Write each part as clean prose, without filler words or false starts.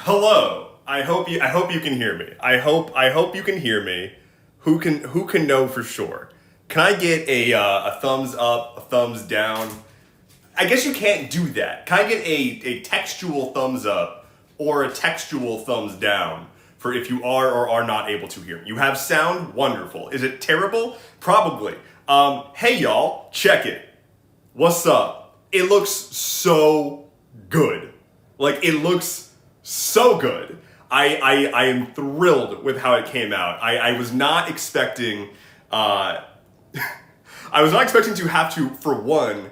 Hello. I hope you can hear me. I hope you can hear me. Who can know for sure? Can I get a thumbs up, a thumbs down? I guess you can't do that. Can I get a textual thumbs up or a textual thumbs down for if you are or are not able to hear me? You have sound? Wonderful. Is it terrible? Probably. Hey y'all, check it. What's up? It looks so good. Like, it looks so good. I am thrilled with how it came out. I was not expecting, I was not expecting to have to, for one,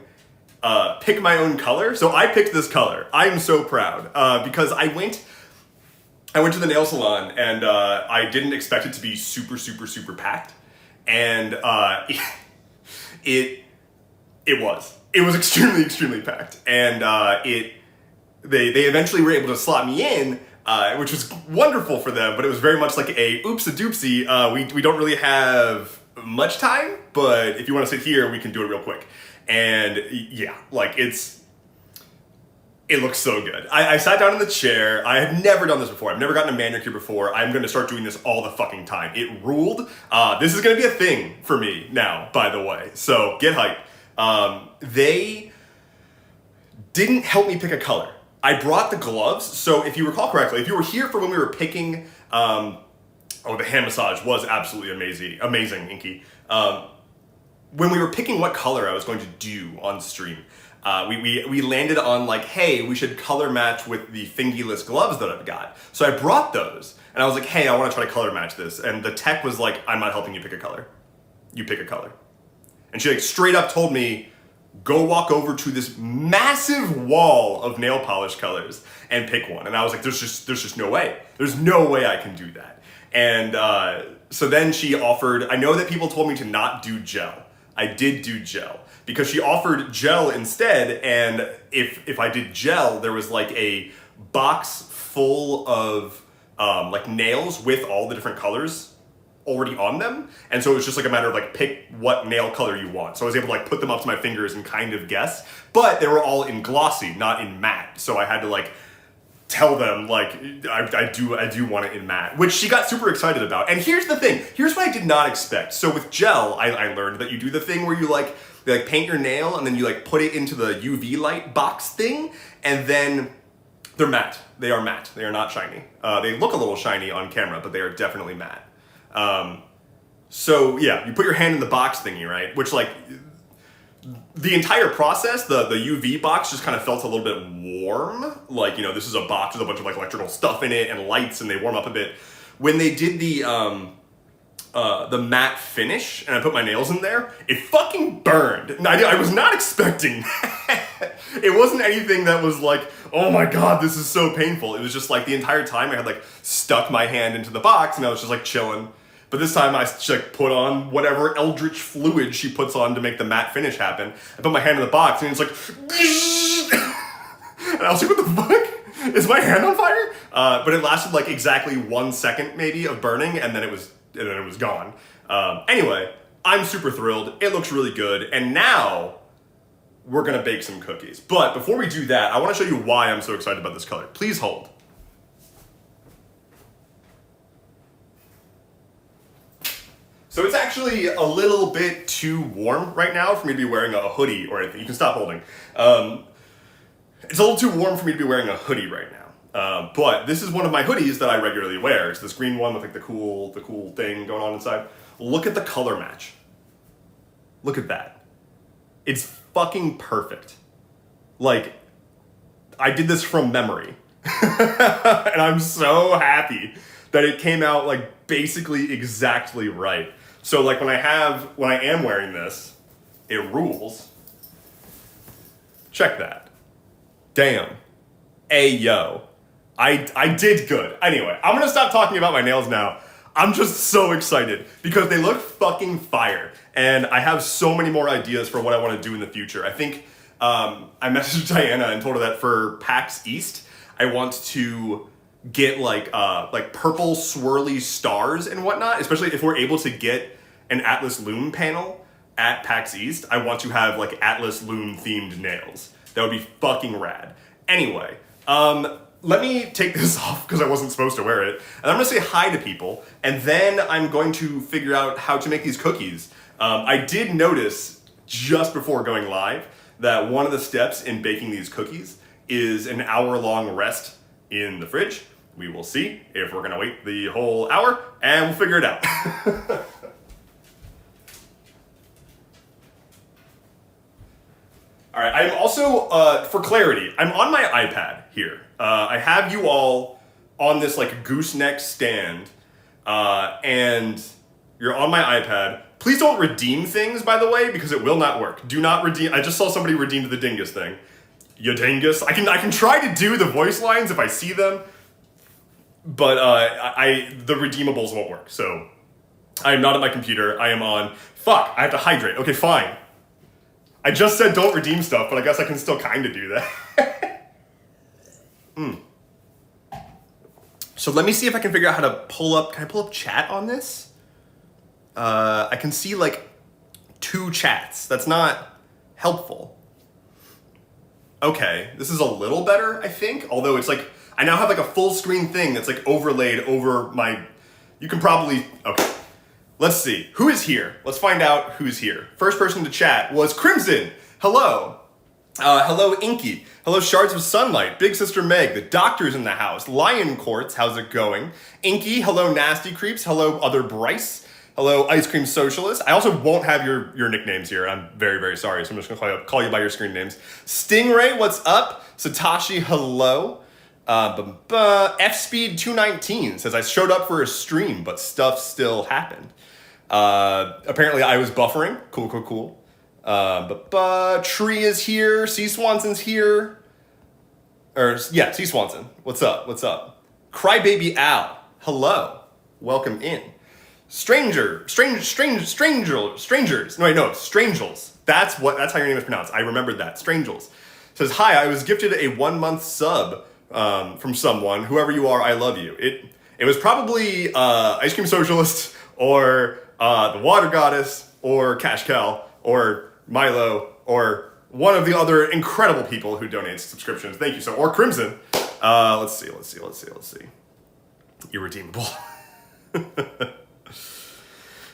pick my own color. So I picked this color. I am so proud because I went to the nail salon and I didn't expect it to be super, super, super packed. And it was extremely, extremely packed. And they eventually were able to slot me in, which was wonderful for them, but it was very much like a oops-a-doopsie. We don't really have much time, but if you want to sit here, we can do it real quick. And yeah, like it looks so good. I sat down in the chair. I have never done this before. I've never gotten a manicure before. I'm going to start doing this all the fucking time. It ruled. This is going to be a thing for me now, by the way. So get hyped. They didn't help me pick a color. I brought the gloves. So if you recall correctly, if you were here for when we were picking, the hand massage was absolutely amazing, Inky. When we were picking what color I was going to do on stream, we landed on like, hey, we should color match with the fingerless gloves that I've got. So I brought those, and I was like, hey, I want to try to color match this. And the tech was like, I'm not helping you pick a color. You pick a color. And she like straight up told me, go walk over to this massive wall of nail polish colors and pick one. And I was like, there's just no way. There's no way I can do that. And so then she offered, I know that people told me to not do gel. I did do gel because she offered gel instead. And if I did gel, there was like a box full of like nails with all the different colors already on them. And so it was just like a matter of like, pick what nail color you want. So I was able to like put them up to my fingers and kind of guess, but they were all in glossy, not in matte. So I had to like tell them like, I do want it in matte, which she got super excited about. And here's the thing, here's what I did not expect. So with gel, I learned that you do the thing where you like paint your nail and then you like put it into the UV light box thing. And then they're matte. They are matte. They are not shiny. They look a little shiny on camera, but they are definitely matte. So yeah, you put your hand in the box thingy, right? Which like, the entire process, the UV box just kind of felt a little bit warm. Like, you know, this is a box with a bunch of like electrical stuff in it and lights and they warm up a bit. When they did the matte finish and I put my nails in there, it fucking burned. And I was not expecting that. It wasn't anything that was like, oh my God, this is so painful. It was just like the entire time I had like stuck my hand into the box and I was just like chilling. But this time I like put on whatever eldritch fluid she puts on to make the matte finish happen. I put my hand in the box and it's like, and I was like, what the fuck? Is my hand on fire? But it lasted like exactly 1 second maybe of burning and then it was gone. Anyway, I'm super thrilled. It looks really good. And now we're gonna bake some cookies. But before we do that, I wanna show you why I'm so excited about this color. Please hold. So it's actually a little bit too warm right now for me to be wearing a hoodie or anything. You can stop holding. It's a little too warm for me to be wearing a hoodie right now. But this is one of my hoodies that I regularly wear. It's this green one with like the cool thing going on inside. Look at the color match. Look at that. It's fucking perfect. Like, I did this from memory. And I'm so happy that it came out like basically exactly right. So like when I am wearing this, it rules. Check that. Damn. Ayo. I did good. Anyway, I'm gonna stop talking about my nails now. I'm just so excited because they look fucking fire. And I have so many more ideas for what I want to do in the future. I think I messaged Diana and told her that for PAX East, I want to get like purple swirly stars and whatnot, especially if we're able to get an Atlas Loom panel at PAX East. I want to have like Atlas Loom themed nails. That would be fucking rad. Anyway, let me take this off because I wasn't supposed to wear it. And I'm going to say hi to people. And then I'm going to figure out how to make these cookies. I did notice just before going live that one of the steps in baking these cookies is an hour-long rest in the fridge. We will see if we're going to wait the whole hour, and we'll figure it out. All right, I'm also, for clarity, I'm on my iPad here. I have you all on this like gooseneck stand, and you're on my iPad. Please don't redeem things, by the way, because it will not work. Do not redeem. I just saw somebody redeem the dingus thing. Ya dingus. I can try to do the voice lines if I see them, but the redeemables won't work. So I am not at my computer. I am on. Fuck. I have to hydrate. Okay, fine. I just said don't redeem stuff, but I guess I can still kind of do that. So let me see if I can figure out how to pull up. Can I pull up chat on this? I can see like 2 chats. That's not helpful. Okay, this is a little better, I think. Although it's like, I now have like a full screen thing that's like overlaid over my, you can probably, okay. Let's see, who is here? Let's find out who's here. First person to chat was Crimson. Hello. Hello, Inky. Hello, Shards of Sunlight. Big Sister Meg. The Doctor's in the house. Lion Courts, how's it going? Inky. Hello, Nasty Creeps. Hello, Other Bryce. Hello, Ice Cream Socialist. I also won't have your nicknames here. I'm very, very sorry. So I'm just going to call you by your screen names. Stingray, what's up? Satoshi, hello. F-Speed 219 says, I showed up for a stream, but stuff still happened. Apparently I was buffering. Cool. Tree is here. C. Swanson's here. C. Swanson. What's up? Crybaby Al. Hello. Welcome in. Strangers. No, Strangels. That's how your name is pronounced. I remembered that. Strangels. Says, hi, I was gifted a 1-month sub from someone. Whoever you are, I love you. It was probably Ice Cream Socialist or the Water Goddess or Cash Cow or Milo or one of the other incredible people who donate subscriptions. Thank you so. Or Crimson. Let's see. Irredeemable.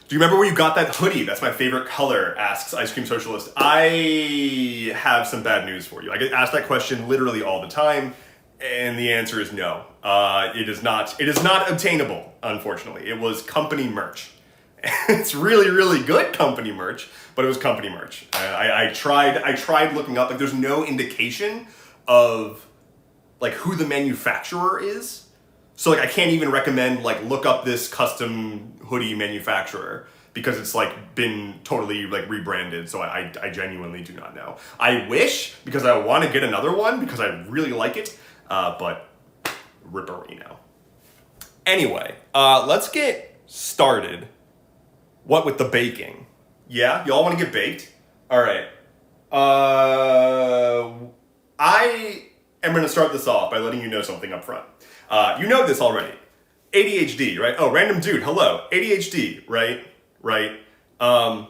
Do you remember where you got that hoodie? That's my favorite color, asks Ice Cream Socialist. I have some bad news for you. I get asked that question literally all the time, and the answer is no. It is not obtainable, unfortunately. It was company merch. It's really, really good company merch, but it was company merch. I tried looking up, like there's no indication of like who the manufacturer is. So like I can't even recommend like look up this custom hoodie manufacturer because it's like been totally like rebranded. So I genuinely do not know. I wish, because I want to get another one because I really like it, but ripperino. Anyway, let's get started. What with the baking? Yeah, y'all want to get baked? All right. I am going to start this off by letting you know something up front. You know this already. ADHD, right? Oh, random dude, hello. ADHD, right? I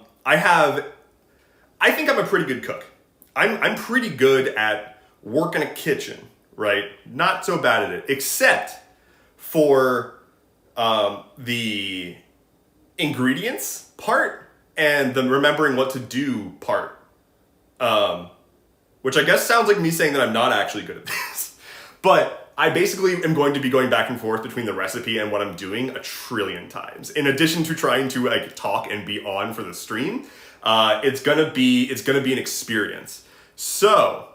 think I'm a pretty good cook. I'm pretty good at work in a kitchen, right? Not so bad at it, except for the ingredients part and the remembering what to do part. Which I guess sounds like me saying that I'm not actually good at this. But I basically am going to be going back and forth between the recipe and what I'm doing a trillion times. In addition to trying to like talk and be on for the stream, it's gonna be an experience. So,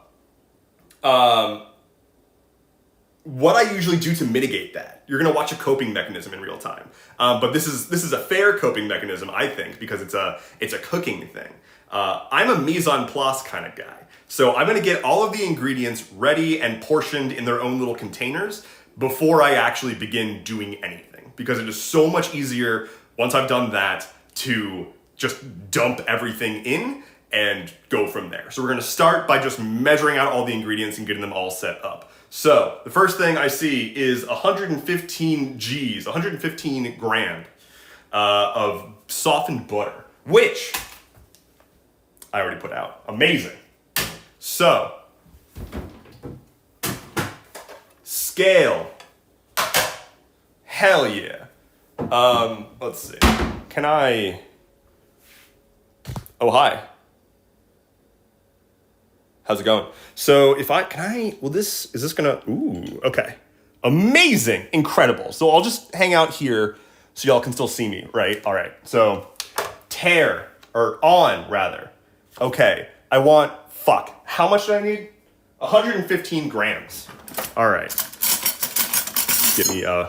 what I usually do to mitigate that, you're gonna watch a coping mechanism in real time. But this is a fair coping mechanism, I think, because it's a cooking thing. I'm a mise en place kind of guy. So I'm going to get all of the ingredients ready and portioned in their own little containers before I actually begin doing anything. Because it is so much easier, once I've done that, to just dump everything in and go from there. So we're going to start by just measuring out all the ingredients and getting them all set up. So the first thing I see is 115 G's, 115 grand of softened butter, which I already put out. Amazing. So, Scale. Hell yeah. Let's see. Can I... Oh, hi. How's it going? So if I, is this gonna, ooh, okay. Amazing, incredible. So I'll just hang out here so y'all can still see me, right? All right, so tear, or on rather. Okay, I want, how much do I need? 115 grams. All right. Get me a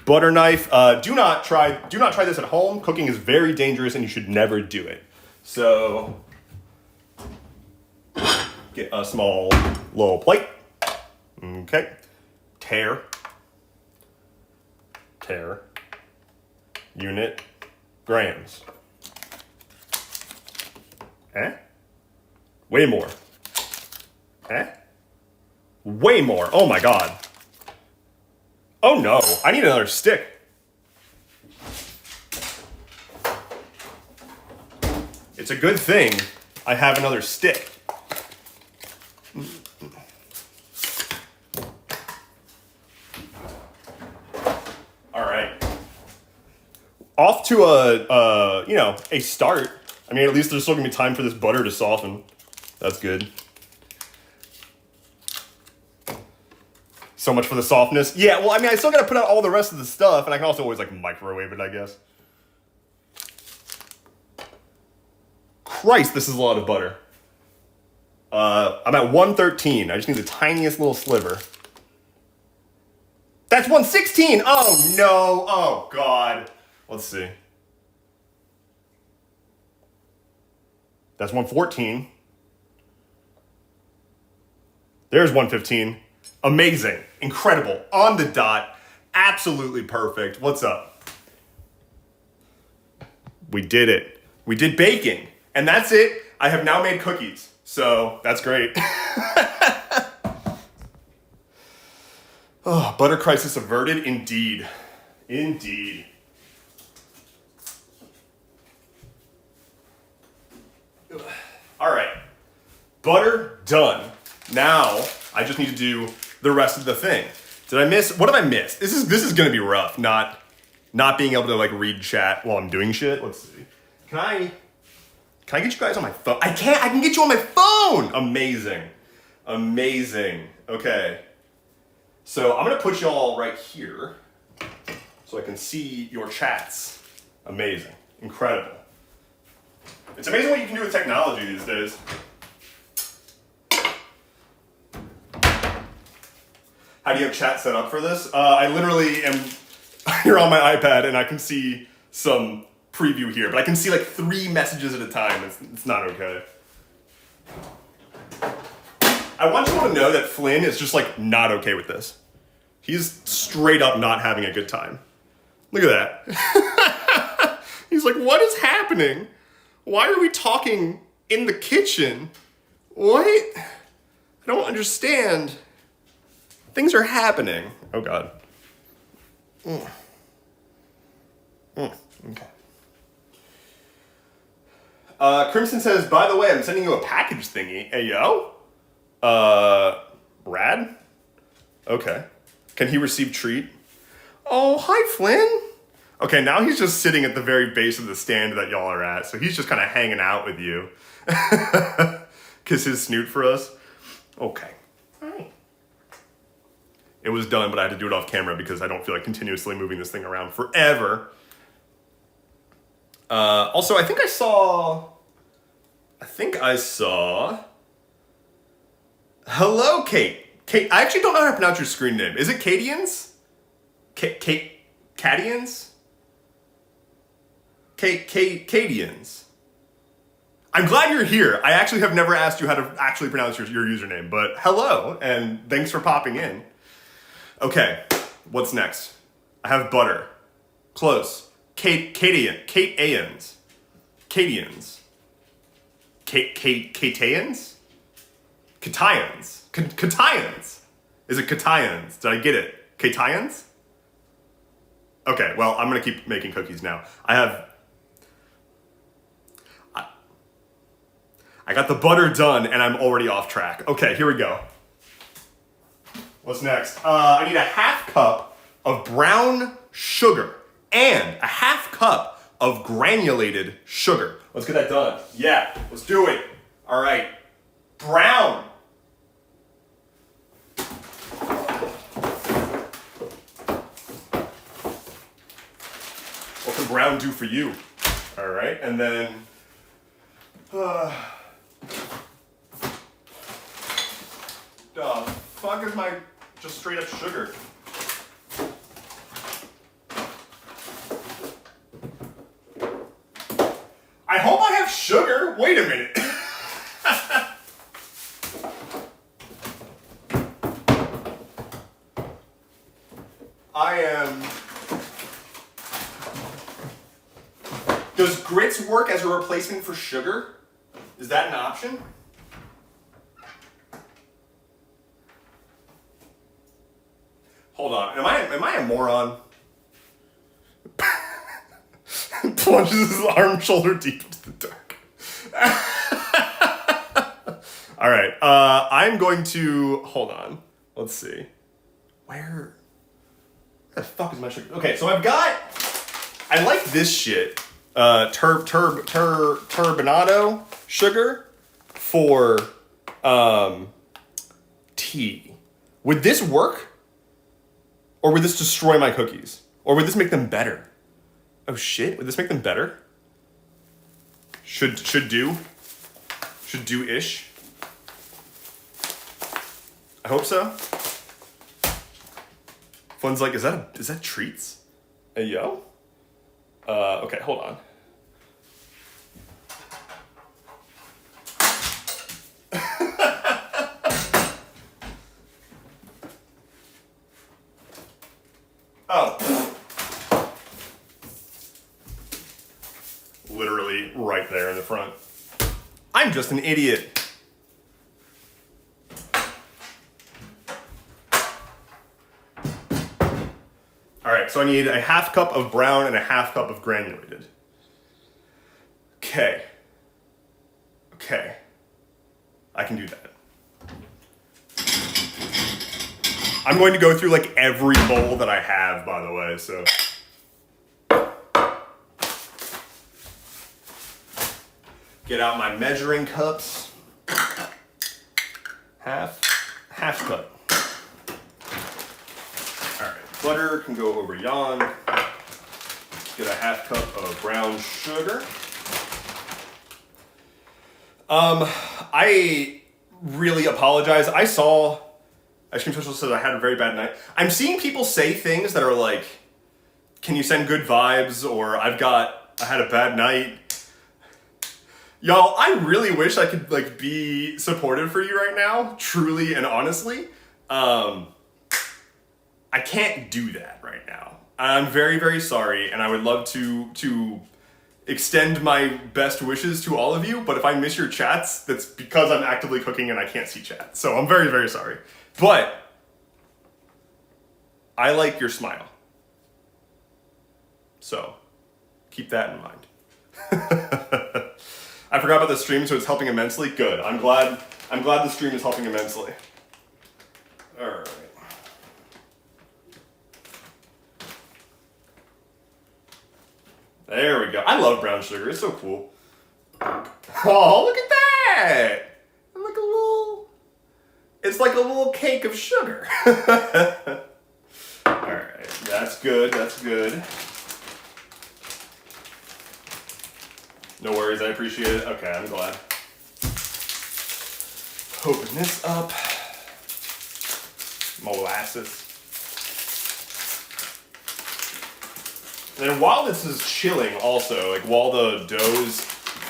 butter knife. Do not try this at home. Cooking is very dangerous and you should never do it. So, get a small little plate. Okay. Tear. Unit. Grams. Way more. Way more. Oh my god. Oh no. I need another stick. It's a good thing I have another stick. All right. Off to a start. I mean, at least there's still gonna be time for this butter to soften. That's good. So much for the softness. Yeah, well, I mean, I still gotta put out all the rest of the stuff, and I can also always, like, microwave it, I guess. Christ, this is a lot of butter. I'm at 113. I just need the tiniest little sliver. That's 116! Oh, no! Oh, God. Let's see. That's 114. There's 115. Amazing. Incredible. On the dot. Absolutely perfect. What's up? We did it. We did baking. And that's it. I have now made cookies. So, that's great. Oh, butter crisis averted? Indeed. Indeed. All right. Butter done. Now, I just need to do the rest of the thing. Did I miss? What did I miss? This is gonna be rough. Not being able to like read chat while I'm doing shit. Let's see. Can I get you guys on my phone? I can't. I can get you on my phone. Amazing. Amazing. Okay. So I'm gonna put you all right here so I can see your chats. Amazing. Incredible. It's amazing what you can do with technology these days. How do you have chat set up for this? I literally am here on my iPad and I can see some preview here, but I can see like 3 messages at a time. It's not okay. I want you all to know that Flynn is just like not okay with this. He's straight up not having a good time. Look at that. He's like, what is happening? Why are we talking in the kitchen? What? I don't understand. Things are happening. Oh, God. Okay. Crimson says, by the way, I'm sending you a package thingy. Hey, yo? Rad? Okay. Can he receive treat? Oh, hi, Flynn. Okay, now he's just sitting at the very base of the stand that y'all are at, so he's just kind of hanging out with you. Kiss his snoot for us. Okay. All right. It was done, but I had to do it off camera because I don't feel like continuously moving this thing around forever. Also, I think I saw... Hello, Kate. Kate, I actually don't know how to pronounce your screen name. Is it Cadians? Cadians? Cadians. I'm glad you're here. I actually have never asked you how to actually pronounce your username, but hello, and thanks for popping in. Okay, what's next? I have butter. Close. Cadians. Catians. Catians. Catians. Is it Catians? Did I get it? Catians? Okay, well, I'm gonna keep making cookies now. I got the butter done and I'm already off track. Okay, here we go. What's next? I need a half cup of brown sugar and a half cup of granulated sugar. Let's get that done. Yeah, let's do it. All right. Brown. What can brown do for you? All right, and then the fuck is my just straight up sugar? I hope I have sugar. Wait a minute. I am. Does grits work as a replacement for sugar? Is that an option? Hold on. Am I a moron? Plunges his arm shoulder deep into the dark. All right. I'm going to hold on. Let's see. Where the fuck is my sugar? Okay, so I like this shit. Turbinado sugar for tea. Would this work? Or would this destroy my cookies? Or would this make them better? Oh shit, would this make them better? Should do-ish. I hope so. Fun's like, is that treats? Hey yo? Okay, hold on. Oh. Literally right there in the front. I'm just an idiot. All right, so I need a half cup of brown and a half cup of granulated. Okay. I can do that. I'm going to go through like every bowl that I have, by the way, so. Get out my measuring cups. Half cup. All right, butter can go over yon. Get a half cup of brown sugar. I really apologize. I saw Ice Cream Social said I had a very bad night. I'm seeing people say things that are like, can you send good vibes? Or I had a bad night. Y'all, I really wish I could like be supportive for you right now, truly and honestly. I can't do that right now. I'm very, very sorry, and I would love to extend my best wishes to all of you, but if I miss your chats, that's because I'm actively cooking and I can't see chat. So I'm very, very sorry. But I like your smile. So keep that in mind. I forgot about the stream, so it's helping immensely. Good. I'm glad the stream is helping immensely. All right. There we go. I love brown sugar. It's so cool. Oh, look at that! I'm like it's like a little cake of sugar. All right. That's good. That's good. No worries, I appreciate it. Okay, I'm glad. Open this up. Molasses. And then while this is chilling also, like while the dough's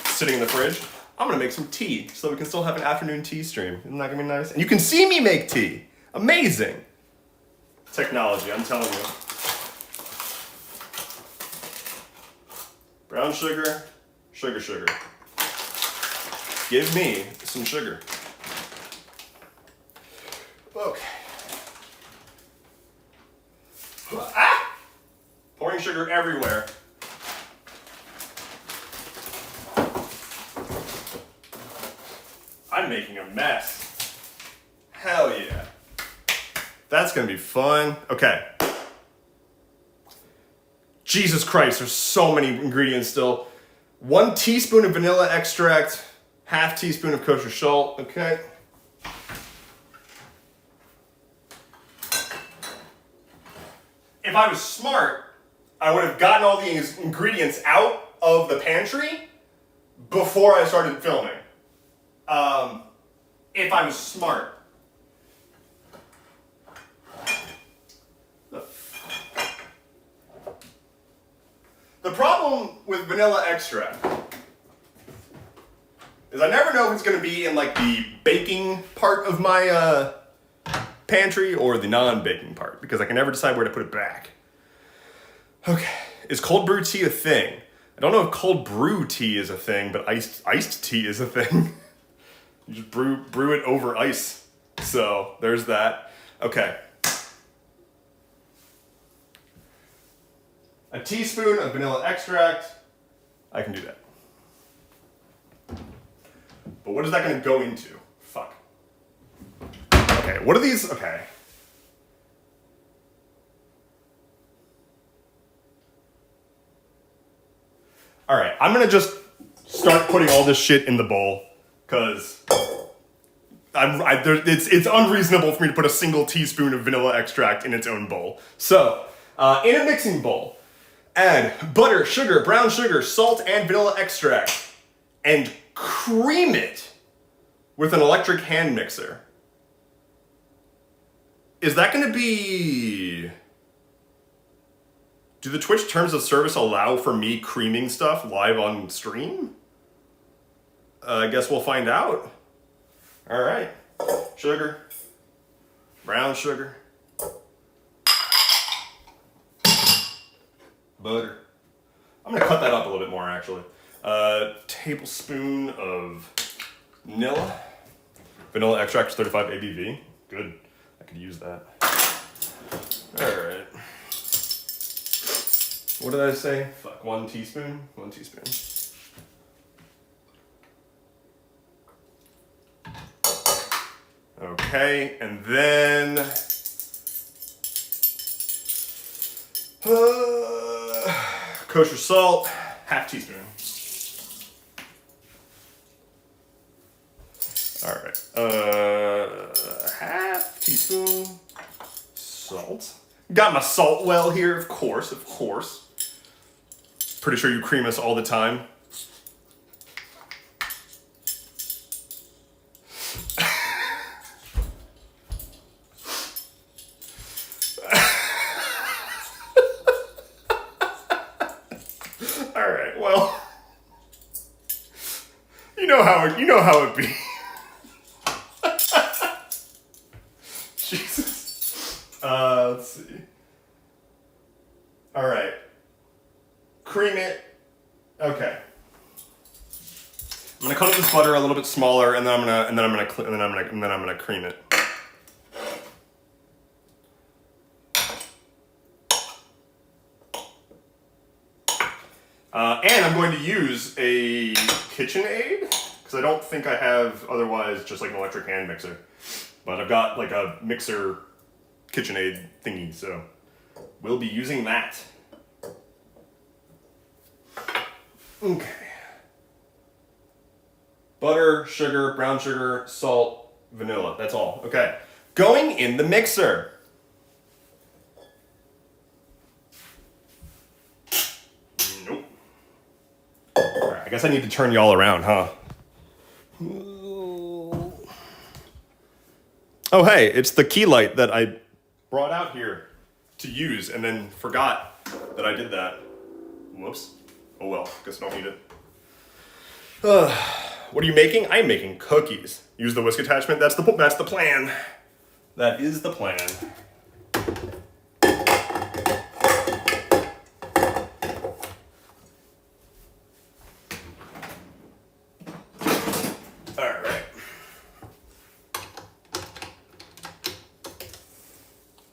sitting in the fridge, I'm gonna make some tea so we can still have an afternoon tea stream. Isn't that gonna be nice? And you can see me make tea. Amazing. Technology, I'm telling you. Brown sugar. Sugar. Give me some sugar. Okay. Ah! Pouring sugar everywhere. I'm making a mess. Hell yeah. That's gonna be fun. Okay. Jesus Christ, there's so many ingredients still. 1 teaspoon of vanilla extract, half teaspoon of kosher salt, okay. If I was smart, I would have gotten all these ingredients out of the pantry before I started filming. If I was smart. The problem with vanilla extract is I never know if it's going to be in like the baking part of my pantry or the non-baking part because I can never decide where to put it back. Okay, is cold brew tea a thing? I don't know if cold brew tea is a thing, but iced tea is a thing. You just brew it over ice. So there's that. Okay. A teaspoon of vanilla extract. I can do that. But what is that going to go into? Fuck. Okay, what are these? Okay. All right, I'm going to just start putting all this shit in the bowl because it's unreasonable for me to put a single teaspoon of vanilla extract in its own bowl. So, in a mixing bowl, add butter, sugar, brown sugar, salt, and vanilla extract, and cream it with an electric hand mixer. Is that going to be... Do the Twitch terms of service allow for me creaming stuff live on stream? I guess we'll find out. All right. Sugar. Brown sugar. Butter. I'm going to cut that up a little bit more, actually. Tablespoon of vanilla. Vanilla extract, 35 ABV. Good. I could use that. All right. What did I say? Fuck, 1 teaspoon? 1 teaspoon. Okay, and then... kosher salt, half teaspoon. All right, half teaspoon salt. Got my salt well here, of course, of course. Pretty sure you cream us all the time. All right, well, you know how it be. Jesus. Let's see. All right. Cream it. Okay. I'm gonna cut up this butter a little bit smaller, and then I'm gonna cream it. And I'm going to use a KitchenAid because I don't think I have otherwise just like an electric hand mixer, but I've got like a mixer KitchenAid thingy, so we'll be using that. Okay. Butter, sugar, brown sugar, salt, vanilla. That's all. Okay. Going in the mixer. Nope. All right, I guess I need to turn y'all around, huh? Oh, hey, it's the key light that I brought out here to use and then forgot that I did that. Whoops. Oh well, guess I don't need it. What are you making? I'm making cookies. Use the whisk attachment. That's the plan. That is the plan. All right.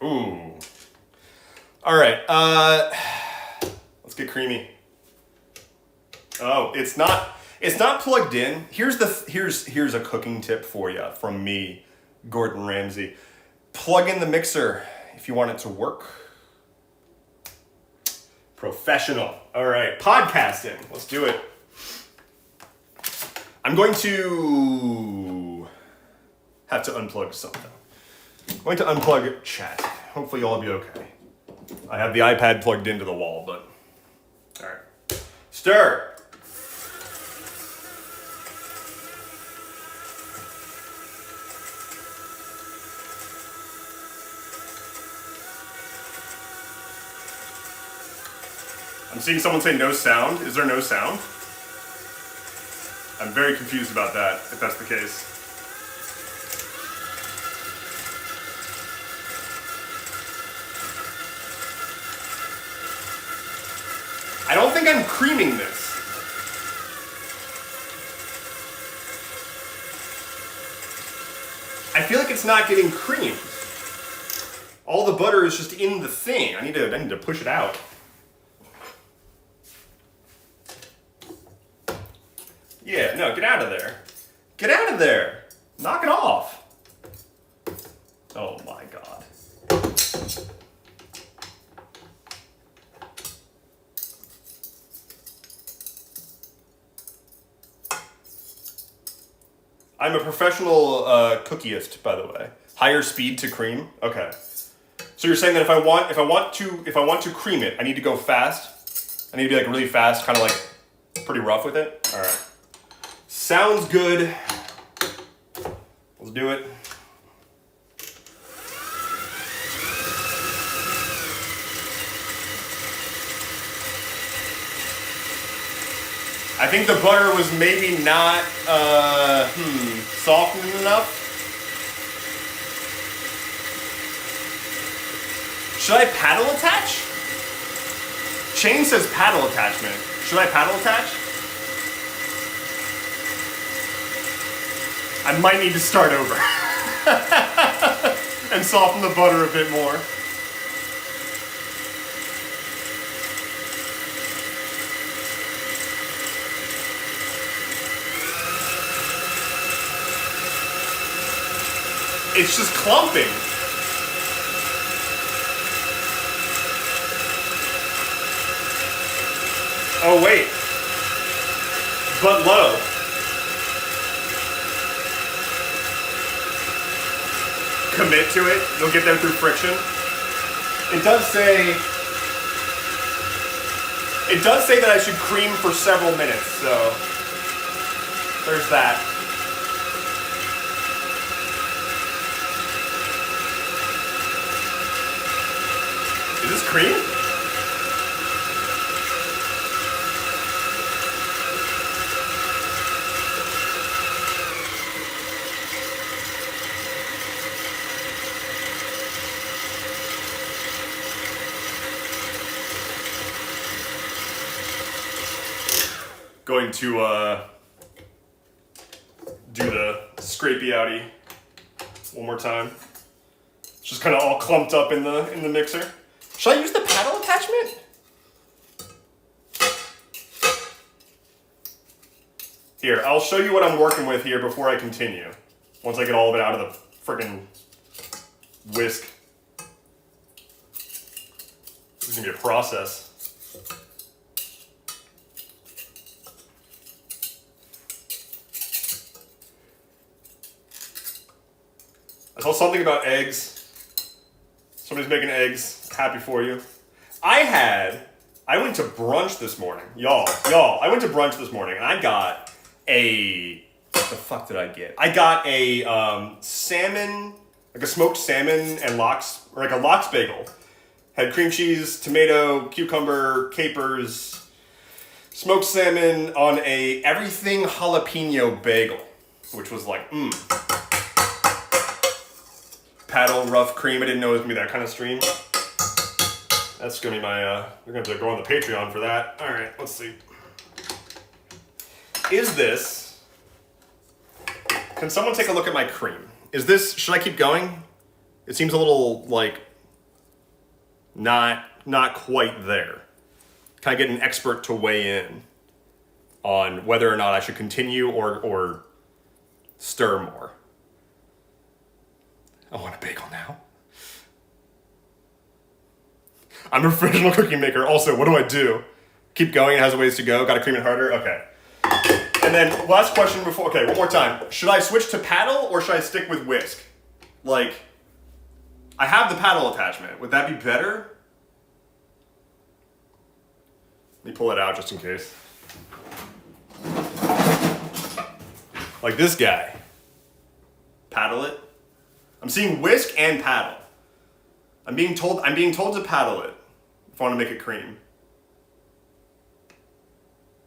Ooh. All right. Let's get creamy. Oh, it's not plugged in. Here's a cooking tip for you from me, Gordon Ramsay. plug in the mixer if you want it to work. Professional. All right, podcasting. Let's do it. I'm going to have to unplug something. I'm going to unplug chat. Hopefully you'll all be okay. I have the iPad plugged into the wall, but... All right. Stir. I'm seeing someone say no sound. Is there no sound? I'm very confused about that, if that's the case. I don't think I'm creaming this. I feel like it's not getting creamed. All the butter is just in the thing. I need to push it out. Yeah, no, get out of there. Get out of there. Knock it off. Oh my God. I'm a professional cookieist, by the way. Higher speed to cream. Okay. So you're saying that if I want to cream it, I need to go fast. I need to be like really fast, kind of like pretty rough with it. All right. Sounds good. Let's do it. I think the butter was maybe not softened enough. Should I paddle attach? Chain says paddle attachment. Should I paddle attach? I might need to start over and soften the butter a bit more. It's just clumping. Oh wait, but low. Commit to it, you'll get there through friction. It does say that I should cream for several minutes, so there's that. Is this cream? Going to do the scrapey outy one more time. It's just kind of all clumped up in the mixer. Should I use the paddle attachment? Here, I'll show you what I'm working with here before I continue. Once I get all of it out of the frickin' whisk. This is gonna be a process. I saw something about eggs. Somebody's making eggs. Happy for you. I went to brunch this morning. Y'all, I went to brunch this morning and I got what the fuck did I get? I got a salmon, like a smoked salmon and lox, or like a lox bagel. Had cream cheese, tomato, cucumber, capers, smoked salmon on a everything jalapeno bagel, which was like, Paddle rough cream. I didn't know it was gonna be that kind of stream. That's gonna be my, we're gonna have to go on the Patreon for that. All right, let's see. Can someone take a look at my cream? Should I keep going? It seems a little like not quite there. Can I get an expert to weigh in on whether or not I should continue or stir more? I want a bagel now. I'm a professional cookie maker. Also, what do I do? Keep going, it has a ways to go. Gotta cream it harder? Okay. And then, last question before, okay, one more time. Should I switch to paddle or should I stick with whisk? Like, I have the paddle attachment. Would that be better? Let me pull it out just in case. Like this guy. Paddle it. I'm seeing whisk and paddle. I'm being told to paddle it if I want to make it cream.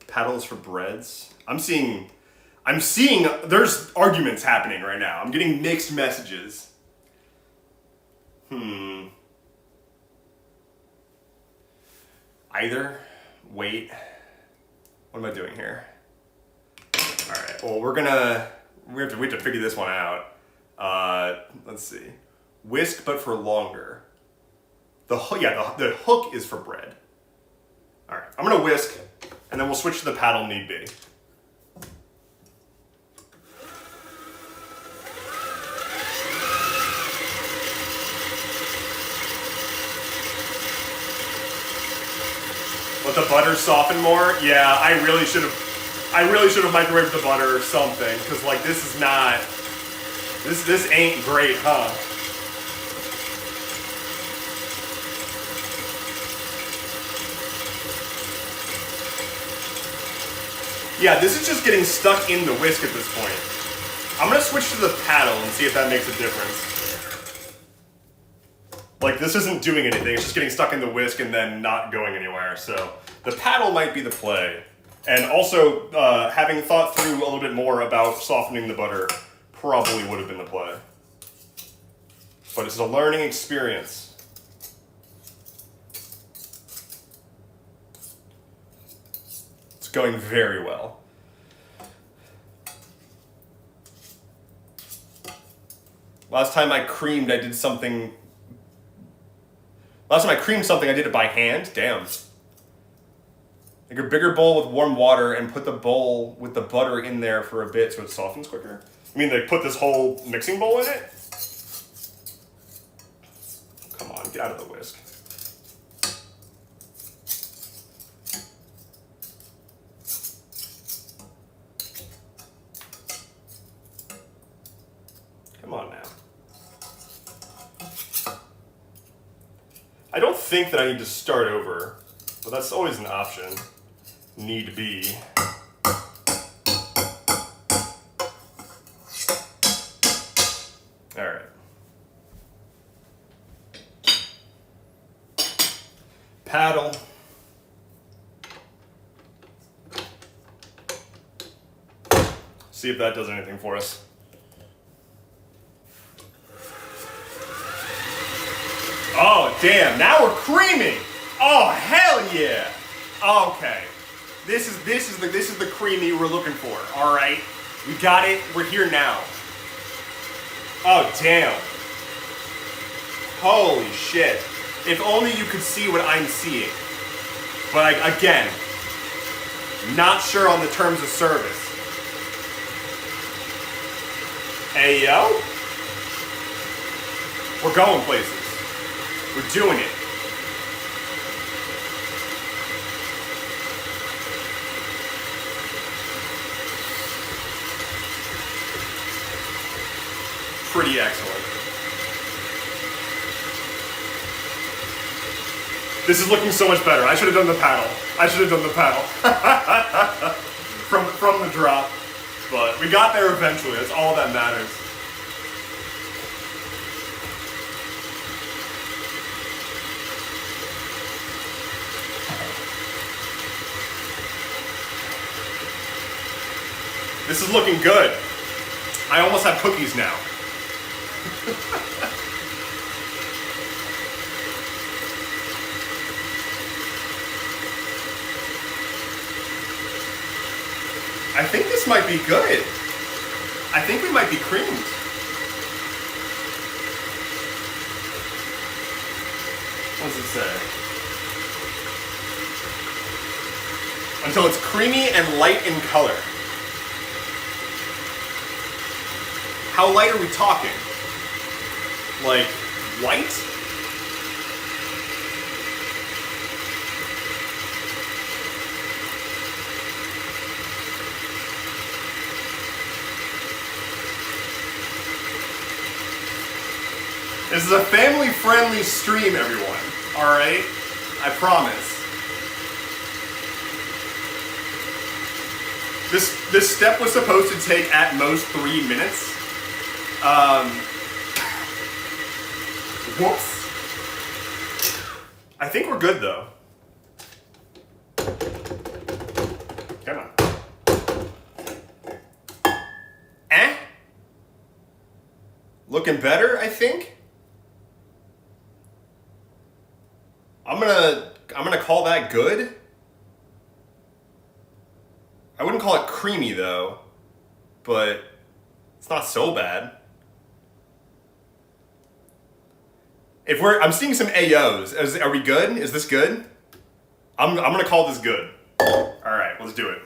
Paddle is for breads. I'm seeing there's arguments happening right now. I'm getting mixed messages. Either. Wait. What am I doing here? Alright, well we have to figure this one out. Let's see. Whisk but for longer. The hook is for bread. Alright, I'm gonna whisk and then we'll switch to the paddle need be. Let the butter soften more? Yeah, I really should have microwaved the butter or something, because like this ain't great, huh? Yeah, this is just getting stuck in the whisk at this point. I'm gonna switch to the paddle and see if that makes a difference. Like, this isn't doing anything, it's just getting stuck in the whisk and then not going anywhere. So, the paddle might be the play. And also, having thought through a little bit more about softening the butter probably would have been the play. But it's a learning experience. It's going very well. Last time I creamed something, I did it by hand. Damn. Like a bigger bowl with warm water and put the bowl with the butter in there for a bit so it softens quicker. I mean, they put this whole mixing bowl in it? Come on, get out of the whisk. Come on now. I don't think that I need to start over, but that's always an option. Need be. All right. Paddle. See if that does anything for us. Oh, damn, now we're creaming. Oh, hell yeah. Okay. This is the creamy we're looking for. All right. We got it. We're here now. Oh, damn. Holy shit. If only you could see what I'm seeing. But again, not sure on the terms of service. Hey, yo. We're going places. We're doing it. Pretty excellent. This is looking so much better. I should have done the paddle. from the drop. But we got there eventually. That's all that matters. This is looking good. I almost have cookies now. I think this might be good. I think we might be creamed. What does it say? Until it's creamy and light in color. How light are we talking? Like, white? This is a family-friendly stream, everyone. All right? I promise. This step was supposed to take at most 3 minutes. Whoops. I think we're good, though. Come on. Looking better, I think. I'm gonna call that good. I wouldn't call it creamy though, but it's not so bad. I'm seeing some AOs. Are we good? Is this good? I'm gonna call this good. All right, let's do it.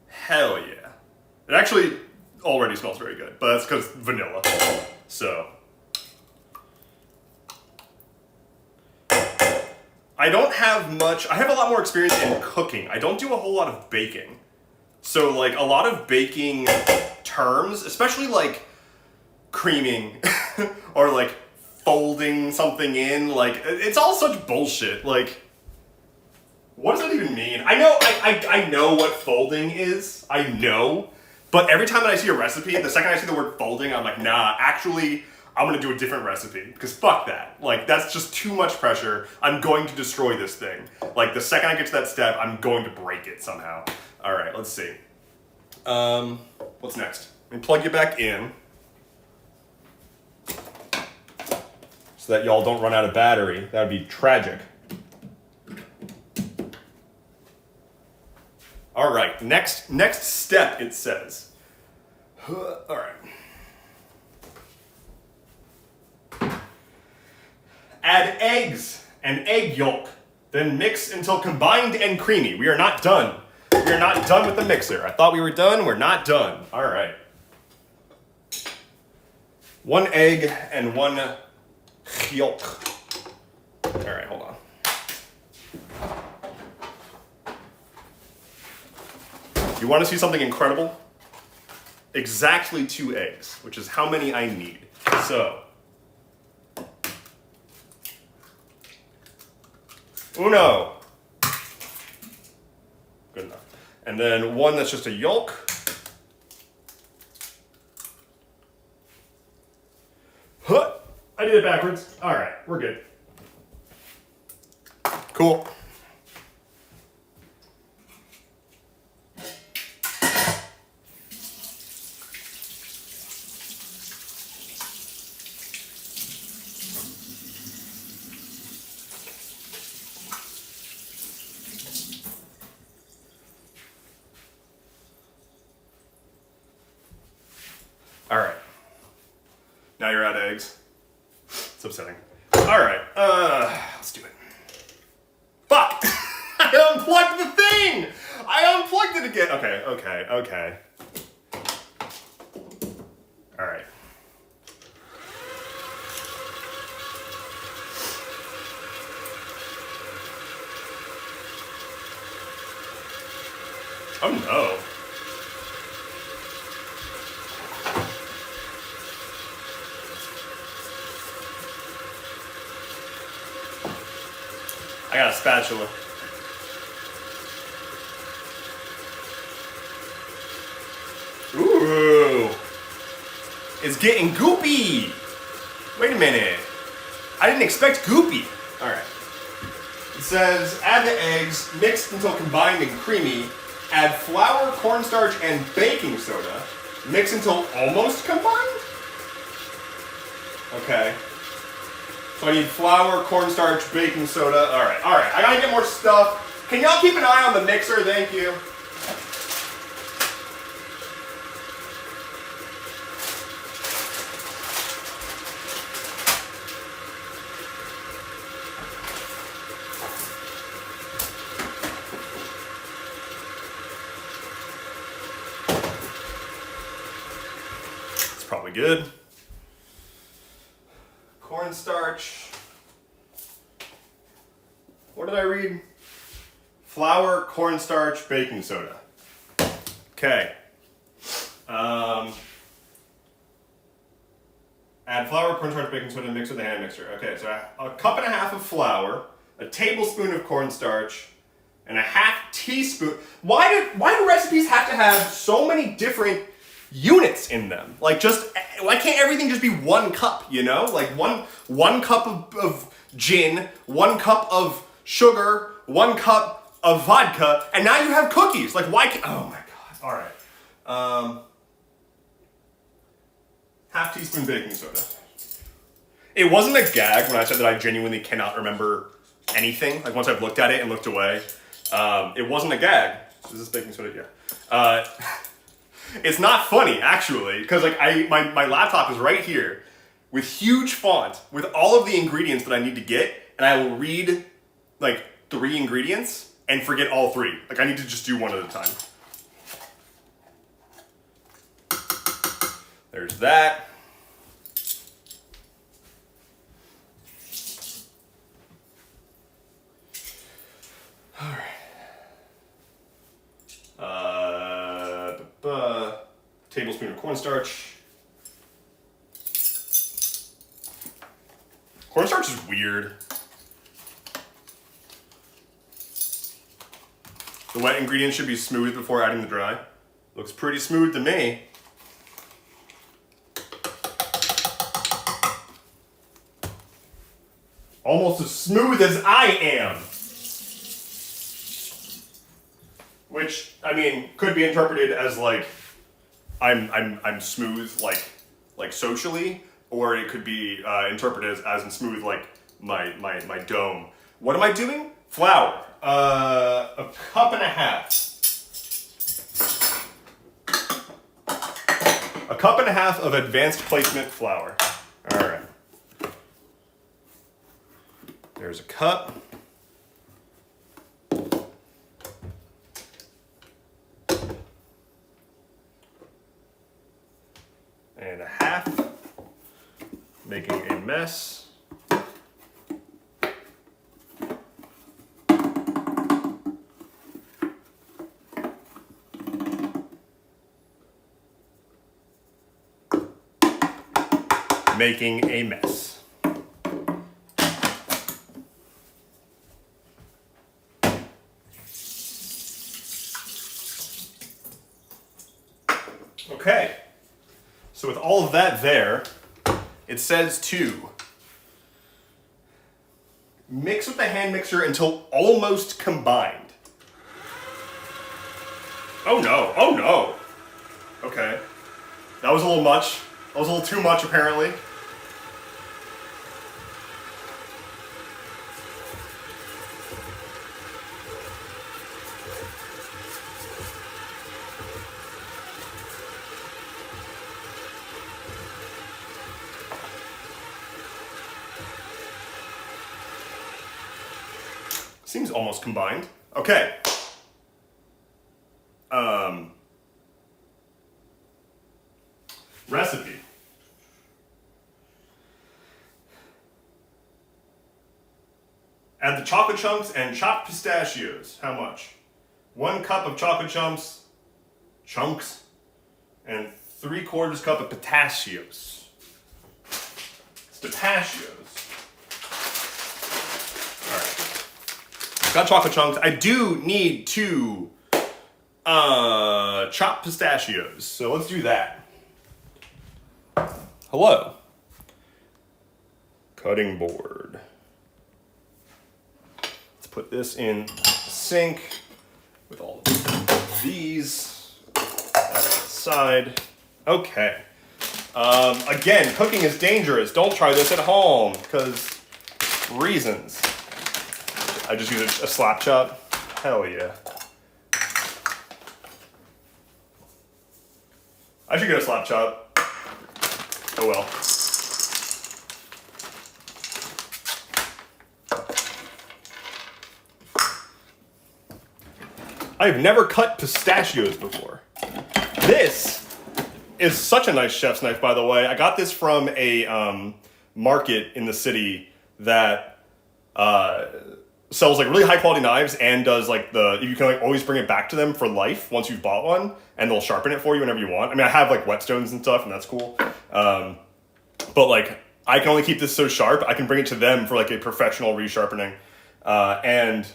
Hell yeah. It actually already smells very good, but that's because vanilla. So. I don't have much, I have a lot more experience in cooking. I don't do a whole lot of baking. So like a lot of baking terms, especially like creaming or like folding something in, like it's all such bullshit. Like, what does that even mean? I know what folding is. I know. But every time that I see a recipe, the second I see the word folding, I'm like, nah, actually, I'm gonna do a different recipe. Because fuck that. Like, that's just too much pressure. I'm going to destroy this thing. Like, the second I get to that step, I'm going to break it somehow. All right, let's see. What's next? Let me plug you back in. So that y'all don't run out of battery. That would be tragic. All right, next step, it says. All right. Add eggs and egg yolk, then mix until combined and creamy. We are not done. We are not done with the mixer. I thought we were done, we're not done. All right. 1 egg and 1 yolk. All right, hold on. You want to see something incredible? Exactly 2 eggs, which is how many I need. So, uno. Good enough. And then 1 that's just a yolk. Huh. I did it backwards. All right, we're good. Cool. All right. Now you're out of eggs. It's upsetting. All right. Let's do it. Fuck! I unplugged the thing! I unplugged it again. Okay. All right. Oh no. I got a spatula. Ooh. It's getting goopy. Wait a minute. I didn't expect goopy. All right. It says, add the eggs, mix until combined and creamy. Add flour, cornstarch, and baking soda. Mix until almost combined? Okay. So I need flour, cornstarch, baking soda. All right. I gotta get more stuff. Can y'all keep an eye on the mixer? Thank you. It's probably good. Cornstarch. What did I read? Flour, cornstarch, baking soda. Okay. Add flour, cornstarch, baking soda, mix with a hand mixer. Okay, so a cup and a half of flour, a tablespoon of cornstarch, and a half teaspoon. Why do recipes have to have so many different units in them? Like, why can't everything just be 1 cup, you know? Like one cup of gin, 1 cup of sugar, 1 cup of vodka, and now you have cookies. Like, why can't, oh my God. All right. Half teaspoon baking soda. It wasn't a gag when I said that I genuinely cannot remember anything. Like, once I've looked at it and looked away, it wasn't a gag. Is this baking soda? Yeah. It's not funny, actually, because like my laptop is right here with huge font with all of the ingredients that I need to get, and I will read like 3 ingredients and forget all 3. Like, I need to just do one at a time. There's that. All right. Tablespoon of cornstarch. Cornstarch is weird. The wet ingredients should be smooth before adding the dry. Looks pretty smooth to me. Almost as smooth as I am. Which, I mean, could be interpreted as like I'm smooth like socially, or it could be interpreted as in smooth like my dome. What am I doing? Flour. A cup and a half. A cup and a half of advanced placement flour. All right. There's a cup. And a half. Making a mess. Making a mess. Okay, so with all of that there, it says to mix with the hand mixer until almost combined. Oh no, oh no. Okay, that was a little much. That was a little too much apparently. Seems almost combined. Okay. Recipe. Add the chocolate chunks and chopped pistachios. How much? 1 cup of chocolate chunks, and 3/4 cup of pistachios. Pistachios. All right. Got chocolate chunks. I do need to chop pistachios, so let's do that. Hello. Cutting board. Let's put this in the sink with all of these. Side. Okay. Again, cooking is dangerous. Don't try this at home because reasons. I just use a slap chop. Hell yeah. I should get a slap chop. Oh well. I've never cut pistachios before. This is such a nice chef's knife, by the way. I got this from a market in the city that sells like really high quality knives and does like you can like always bring it back to them for life once you've bought one, and they'll sharpen it for you whenever you want. I mean, I have like whetstones and stuff, and that's cool. But like I can only keep this so sharp. I can bring it to them for like a professional resharpening. And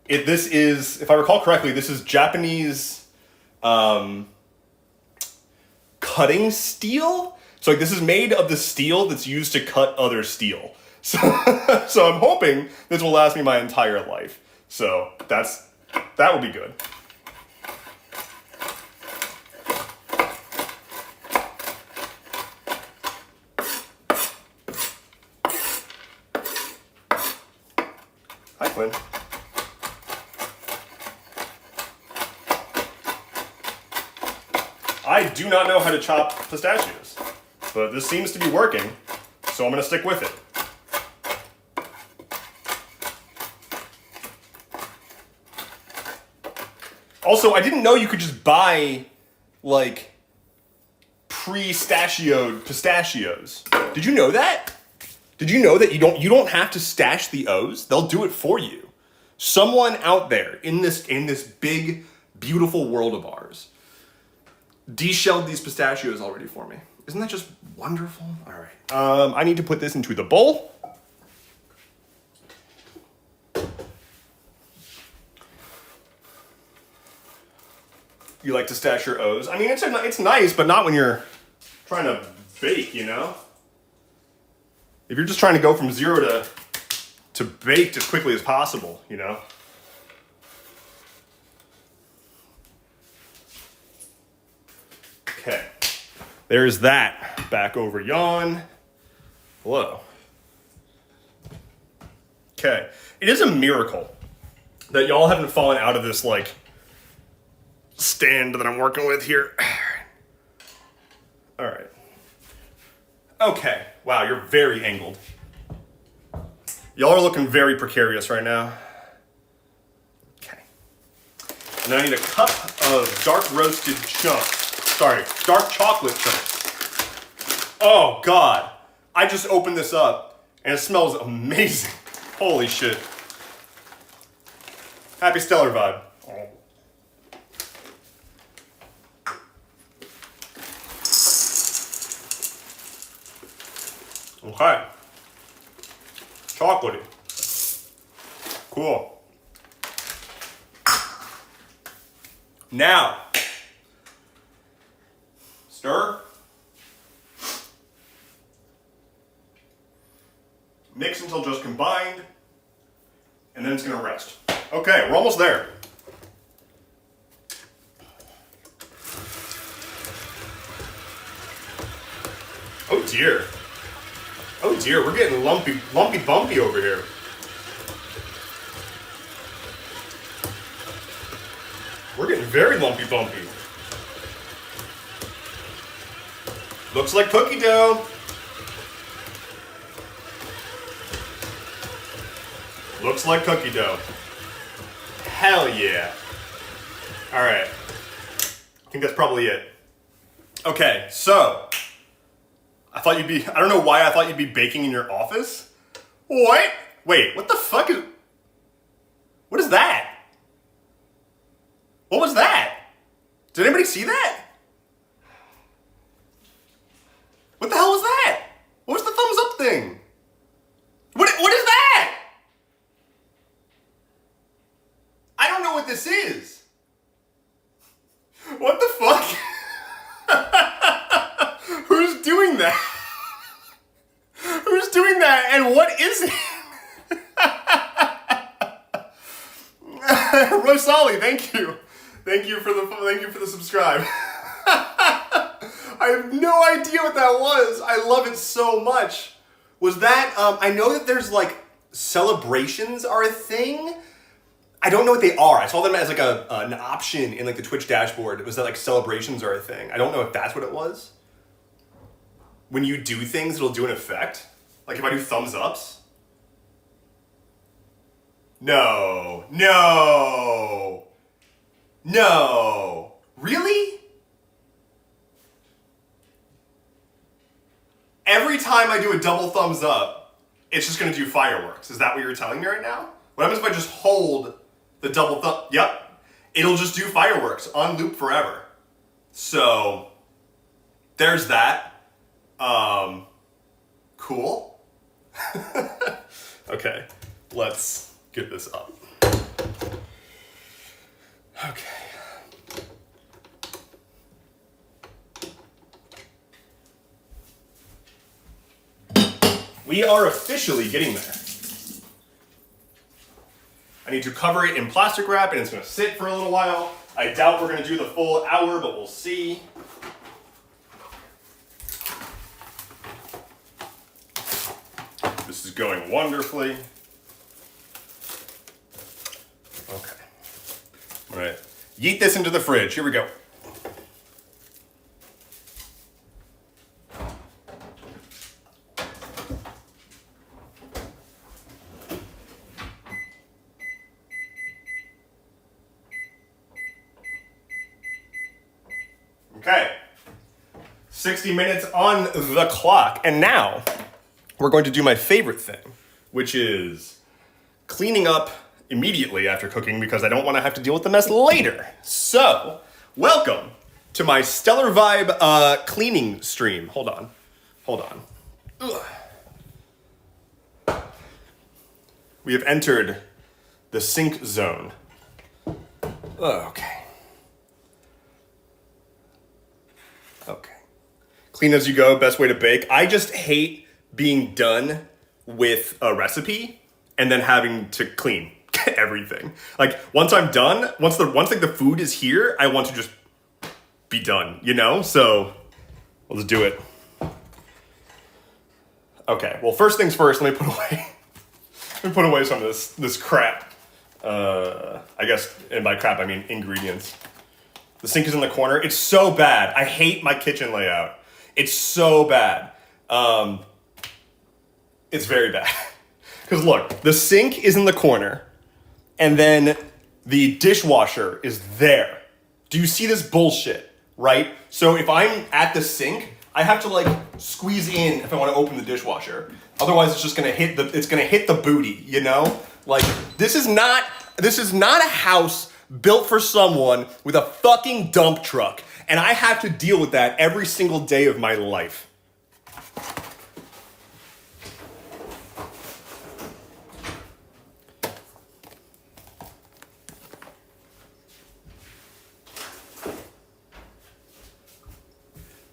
this is, if I recall correctly, this is Japanese cutting steel. So like this is made of the steel that's used to cut other steel. So, so I'm hoping this will last me my entire life. So that will be good. Hi, Quinn. I do not know how to chop pistachios, but this seems to be working, so I'm going to stick with it. Also, I didn't know you could just buy, like, pre-stachioed pistachios. Did you know that? Did you know that you don't have to stash the O's? They'll do it for you. Someone out there in this big, beautiful world of ours de-shelled these pistachios already for me. Isn't that just wonderful? All right. I need to put this into the bowl. You like to stash your O's? I mean, it's nice, but not when you're trying to bake, you know? If you're just trying to go from zero to baked as quickly as possible, you know? Okay. There's that. Back over yon. Hello. Okay. It is a miracle that y'all haven't fallen out of this, like, stand that I'm working with here. All right. Okay. Wow, you're very angled. Y'all are looking very precarious right now. Okay. And then I need a cup of dark roasted chunks. Sorry, dark chocolate chunks. Oh, God. I just opened this up, and it smells amazing. Holy shit. Happy Stellar Vibe. Okay. Chocolatey. Cool. Now, stir. Mix until just combined. And then it's going to rest. Okay, we're almost there. Oh dear. Oh dear, we're getting lumpy bumpy over here. We're getting very lumpy bumpy. Looks like cookie dough. Looks like cookie dough. Hell yeah. All right. I think that's probably it. Okay, so I don't know why I thought you'd be baking in your office. What? Wait, what the fuck what is that? What was that? Did anybody see that? What the hell was that? What was the thumbs up thing? What is that? I don't know what this is. What the fuck? Who's doing that? Who's doing that, and what is it? Rosali, thank you. Thank you for the subscribe. I have no idea what that was. I love it so much. Was that, I know that there's like celebrations are a thing. I don't know what they are. I saw them as like an option in like the Twitch dashboard. It was that like celebrations are a thing. I don't know if that's what it was. When you do things, it'll do an effect. Like if I do thumbs ups. No. Really? Every time I do a double thumbs up, it's just gonna do fireworks. Is that what you're telling me right now? What happens if I just hold the double thumb? Yep. It'll just do fireworks on loop forever. So there's that. Cool. Okay, let's get this up. Okay. We are officially getting there. I need to cover it in plastic wrap and it's gonna sit for a little while. I doubt we're gonna do the full hour, but we'll see. This is going wonderfully. Okay. All right. Yeet this into the fridge. Here we go. Okay. 60 minutes on the clock. And now we're going to do my favorite thing, which is cleaning up immediately after cooking because I don't want to have to deal with the mess later. So, welcome to my Stellar Vibe cleaning stream. Hold on. Ugh. We have entered the sink zone. Okay. Clean as you go, best way to bake. I just hate being done with a recipe and then having to clean everything. Like once I'm done, once like the food is here, I want to just be done, you know? So let's do it. Okay, well first things first, let me put away some of this crap. I guess, and by crap I mean ingredients. The sink is in the corner. It's so bad. I hate my kitchen layout. It's so bad. It's very bad. Because look, the sink is in the corner, and then the dishwasher is there. Do you see this bullshit, right? So if I'm at the sink, I have to like squeeze in if I want to open the dishwasher. Otherwise, it's just gonna hit the booty, you know? Like this is not a house built for someone with a fucking dump truck. And I have to deal with that every single day of my life.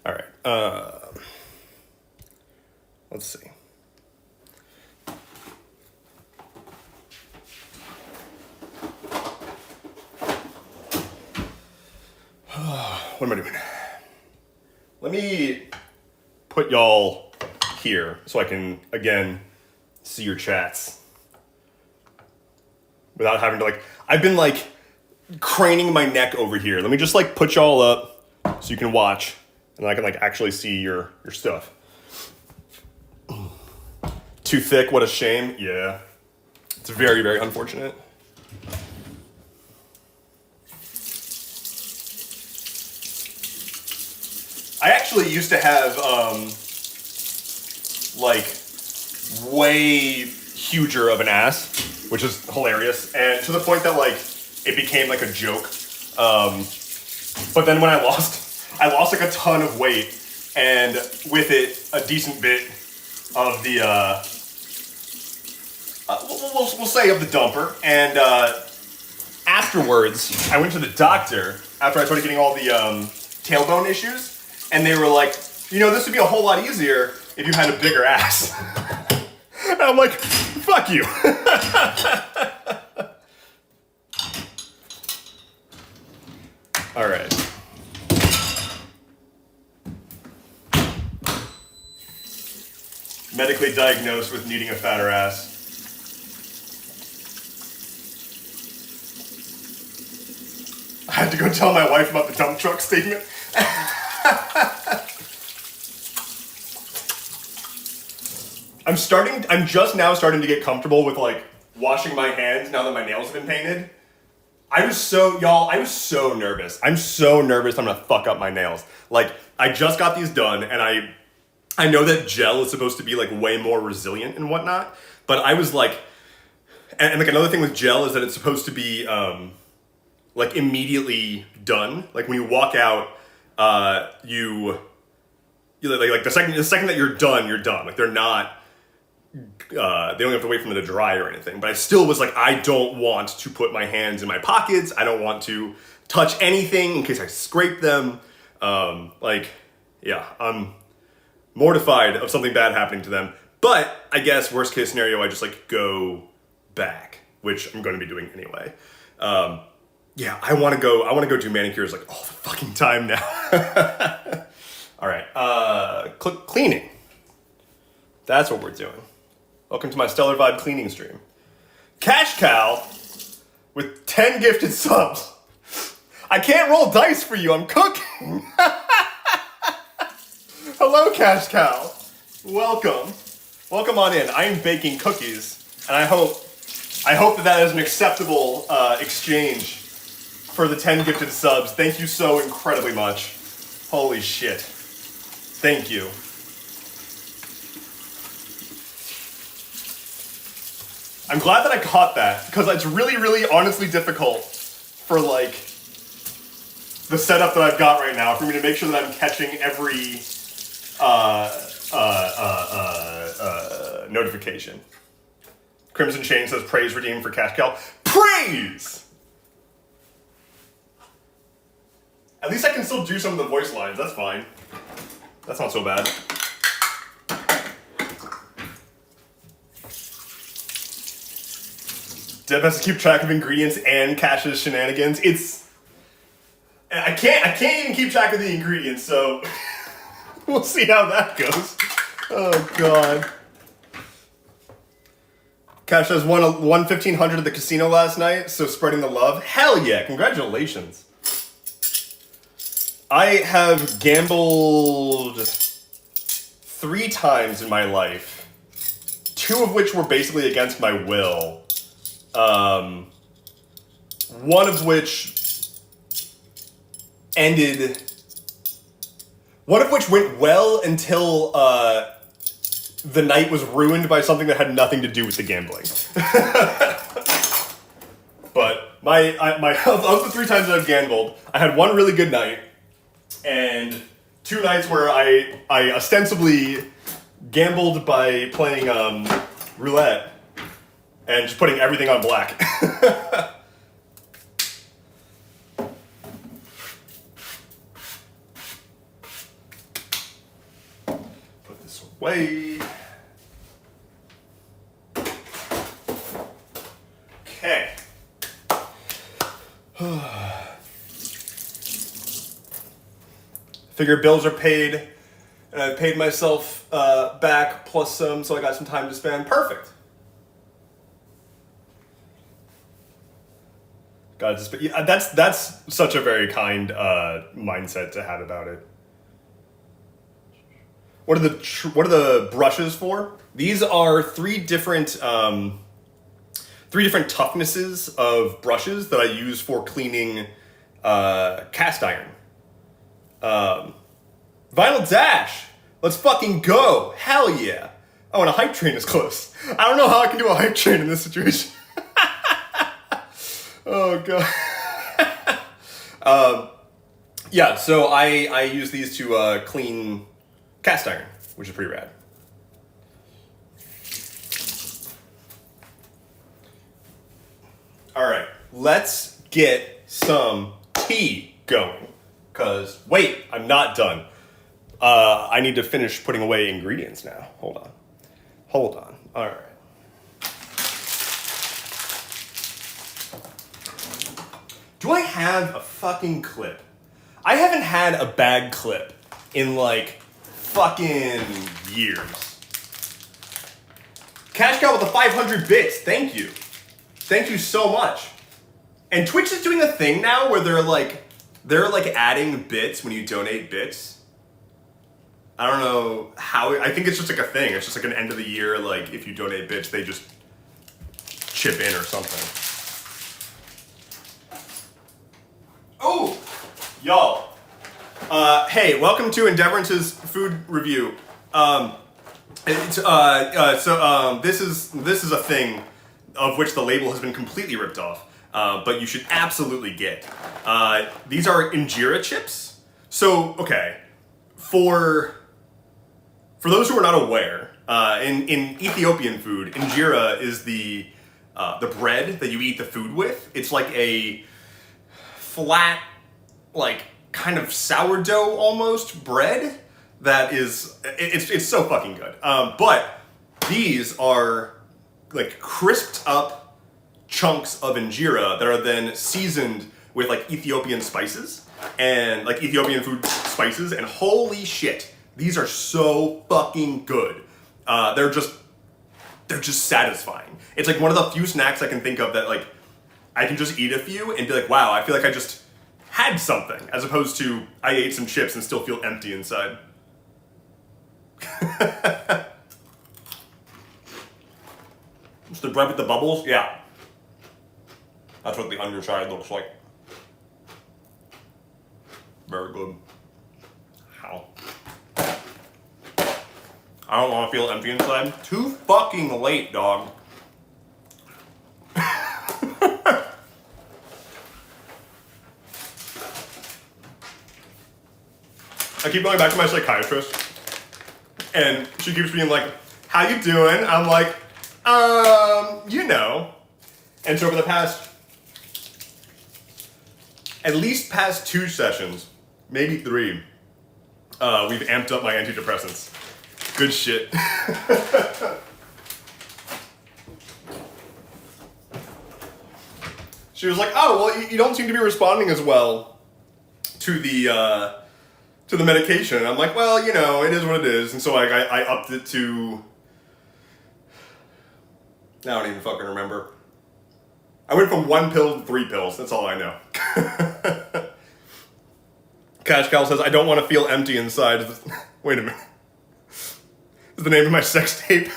All right. Let's see. What am I doing? Let me put y'all here so I can, again, see your chats. Without having to like, I've been like craning my neck over here. Let me just like put y'all up so you can watch and I can like actually see your stuff. Too thick, what a shame. Yeah, it's very, very unfortunate. I actually used to have, like, way huger of an ass, which is hilarious, and to the point that, like, it became, like, a joke. But then when I lost, like, a ton of weight, and with it, a decent bit of the, we'll say of the dumper, and afterwards, I went to the doctor after I started getting all the tailbone issues. And they were like, you know, this would be a whole lot easier if you had a bigger ass. And I'm like, fuck you. All right. Medically diagnosed with needing a fatter ass. I had to go tell my wife about the dump truck statement. I'm just now starting to get comfortable with like washing my hands now that my nails have been painted. I was so nervous. I'm so nervous I'm gonna fuck up my nails. Like, I just got these done and I know that gel is supposed to be like way more resilient and whatnot, but I was like, And like another thing with gel is that it's supposed to be like immediately done. Like when you walk out, you like the second that you're done, you're done. Like they're not. They don't have to wait for them to dry or anything. But I still was like, I don't want to put my hands in my pockets. I don't want to touch anything in case I scrape them. Yeah, I'm mortified of something bad happening to them. But I guess worst case scenario, I just like go back, which I'm going to be doing anyway. Yeah, I want to go do manicures like all the fucking time now. All right, cleaning. That's what we're doing. Welcome to my Stellar Vibe cleaning stream. Cash Cow with 10 gifted subs. I can't roll dice for you, I'm cooking. Hello, Cash Cow. Welcome. Welcome on in. I'm baking cookies, and I hope that is an acceptable exchange for the 10 gifted subs. Thank you so incredibly much. Holy shit. Thank you. I'm glad that I caught that, because it's really, really honestly difficult for like the setup that I've got right now for me to make sure that I'm catching every notification. Crimson Chain says praise redeemed for Cash Cow. Praise! At least I can still do some of the voice lines, that's fine. That's not so bad. Deb has to keep track of ingredients and Cash's shenanigans. I can't even keep track of the ingredients, so we'll see how that goes. Oh god. Cash has won 1,500 at the casino last night, so spreading the love. Hell yeah, congratulations. I have gambled 3 times in my life, 2 of which were basically against my will. One of which went well until the night was ruined by something that had nothing to do with the gambling. But of the 3 times that I've gambled, I had 1 really good night and 2 nights where I ostensibly gambled by playing roulette and just putting everything on black. Put this away. Okay. Figure bills are paid, and I paid myself back plus some, so I got some time to spend. Perfect. God, yeah, that's such a very kind mindset to have about it. What are the brushes for? These are 3 different toughnesses of brushes that I use for cleaning cast iron. Vinyl Dash, let's fucking go! Hell yeah! Oh, and a hype train is close. I don't know how I can do a hype train in this situation. Oh god. Yeah, so I use these to clean cast iron, which is pretty rad. All right, let's get some tea going. Cause wait, I'm not done. I need to finish putting away ingredients now. Hold on. All right. Do I have a fucking clip? I haven't had a bag clip in like fucking years. Cash Cow with the 500 bits. Thank you. Thank you so much. And Twitch is doing a thing now where they're like adding bits when you donate bits. I don't know how, I think it's just like a thing. It's just like an end of the year, like if you donate bits, they just chip in or something. Oh, y'all. Hey, welcome to Endeavorance's food review. This is a thing of which the label has been completely ripped off, but you should absolutely get. These are injera chips. So, okay, for those who are not aware, in Ethiopian food, injera is the bread that you eat the food with. It's like a flat, like kind of sourdough almost bread that is, it's so fucking good. But these are like crisped up chunks of injera that are then seasoned with like Ethiopian spices and like Ethiopian food spices, and holy shit, these are so fucking good. They're just satisfying. It's like one of the few snacks I can think of that like I can just eat a few and be like, wow, I feel like I just had something, as opposed to I ate some chips and still feel empty inside. It's the bread with the bubbles? Yeah. That's what the underside looks like. Very good. How? I don't want to feel empty inside. Too fucking late, dog. I keep going back to my psychiatrist, and she keeps being like, how you doing? I'm like, you know. And so over the past, at least past 2 sessions, maybe 3, we've amped up my antidepressants. Good shit. She was like, oh, well, you don't seem to be responding as well to the medication. And I'm like, well, you know, it is what it is. And so I upped it to, I don't even fucking remember. I went from 1 pill to 3 pills. That's all I know. Cash Cow says, I don't want to feel empty inside. Wait a minute. Is the name of my sex tape?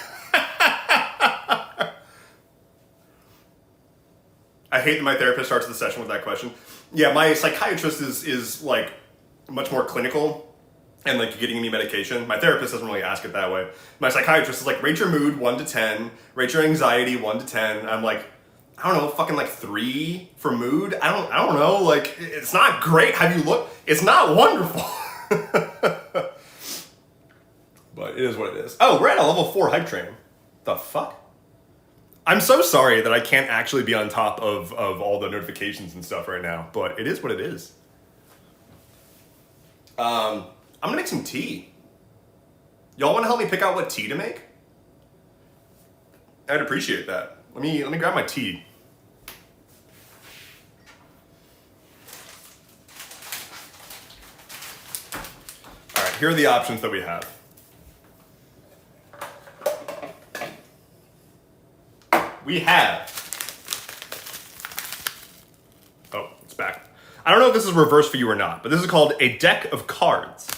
I hate that my therapist starts the session with that question. Yeah, my psychiatrist is like much more clinical and like getting me medication. My therapist doesn't really ask it that way. My psychiatrist is like, rate your mood 1 to 10, rate your anxiety 1 to 10. I'm like, I don't know, fucking like 3 for mood. I don't know, like it's not great. Have you looked? It's not wonderful. But it is what it is. Oh, we're at a level 4 hype train. The fuck? I'm so sorry that I can't actually be on top of all the notifications and stuff right now, but it is what it is. I'm gonna make some tea. Y'all wanna help me pick out what tea to make? I'd appreciate that. Let me grab my tea. All right, here are the options that we have. We have, oh, it's back. I don't know if this is reversed for you or not, but this is called a deck of cards.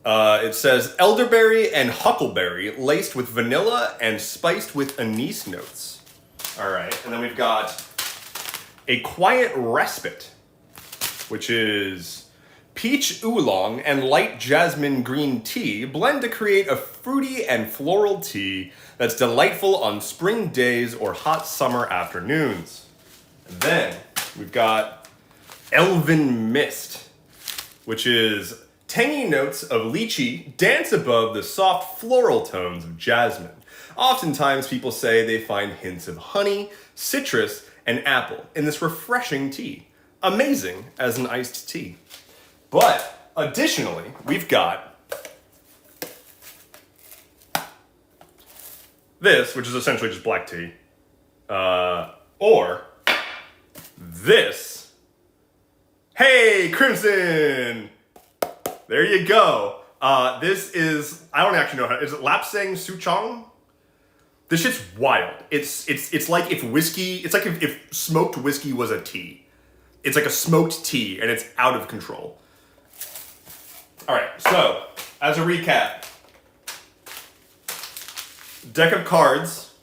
It says elderberry and huckleberry laced with vanilla and spiced with anise notes. All right, and then we've got a quiet respite, which is peach oolong and light jasmine green tea blend to create a fruity and floral tea that's delightful on spring days or hot summer afternoons. And then we've got Elven Mist, which is tangy notes of lychee dance above the soft floral tones of jasmine. Oftentimes people say they find hints of honey, citrus, and apple in this refreshing tea. Amazing as an iced tea. But additionally, we've got this, which is essentially just black tea, or this. Hey, Crimson! There you go. This is, I don't actually know how, is it Lapsang Souchong? This shit's wild. It's like if whiskey, it's like if smoked whiskey was a tea. It's like a smoked tea, and it's out of control. All right, so as a recap, deck of cards,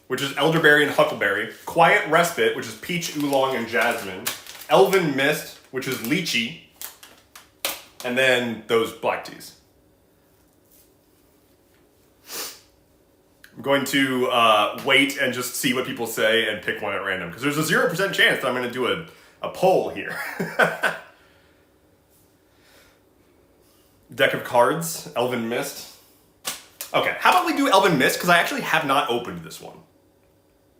which is elderberry and huckleberry, quiet respite, which is peach, oolong, and jasmine, elven mist, which is lychee, and then those black teas. I'm going to wait and just see what people say and pick one at random, because there's a 0% chance that I'm going to do a poll here. Deck of cards, Elven Mist. Okay, how about we do Elven Mist, because I actually have not opened this one.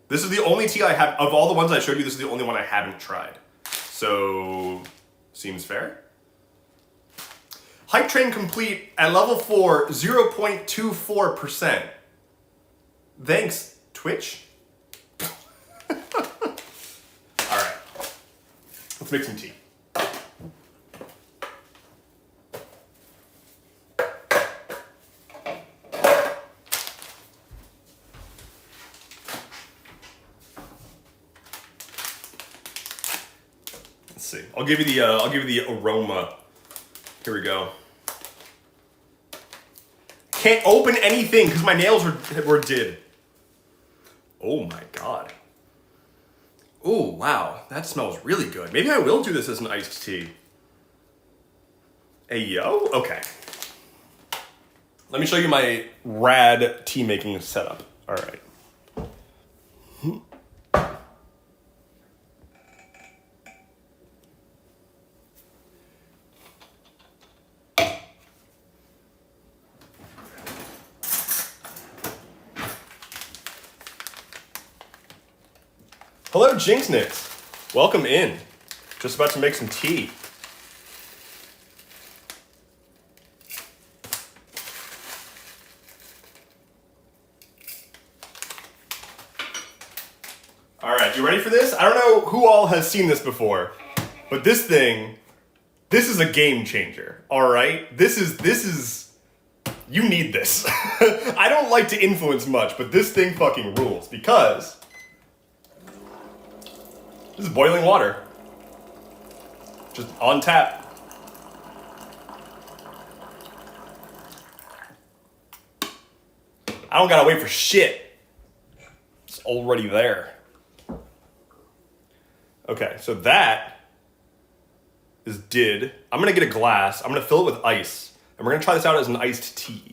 This is the only tea I have, of all the ones I showed you, this is the only one I haven't tried. So, seems fair. Hype train complete at level 4, 0.24%. Thanks, Twitch. Alright. Let's make some tea. Let's see. I'll give you the aroma. Here we go. Can't open anything because my nails were did. Oh my god. Oh wow, that smells really good. Maybe I will do this as an iced tea. Hey yo, okay. Let me show you my rad tea making setup. All right. Hello, Jinxnix. Welcome in. Just about to make some tea. All right, you ready for this? I don't know who all has seen this before, but this is a game changer. All right, this is. You need this. I don't like to influence much, but this thing fucking rules because. This is boiling water. Just on tap. I don't gotta wait for shit. It's already there. Okay, so that is did. I'm gonna get a glass. I'm gonna fill it with ice. And we're gonna try this out as an iced tea.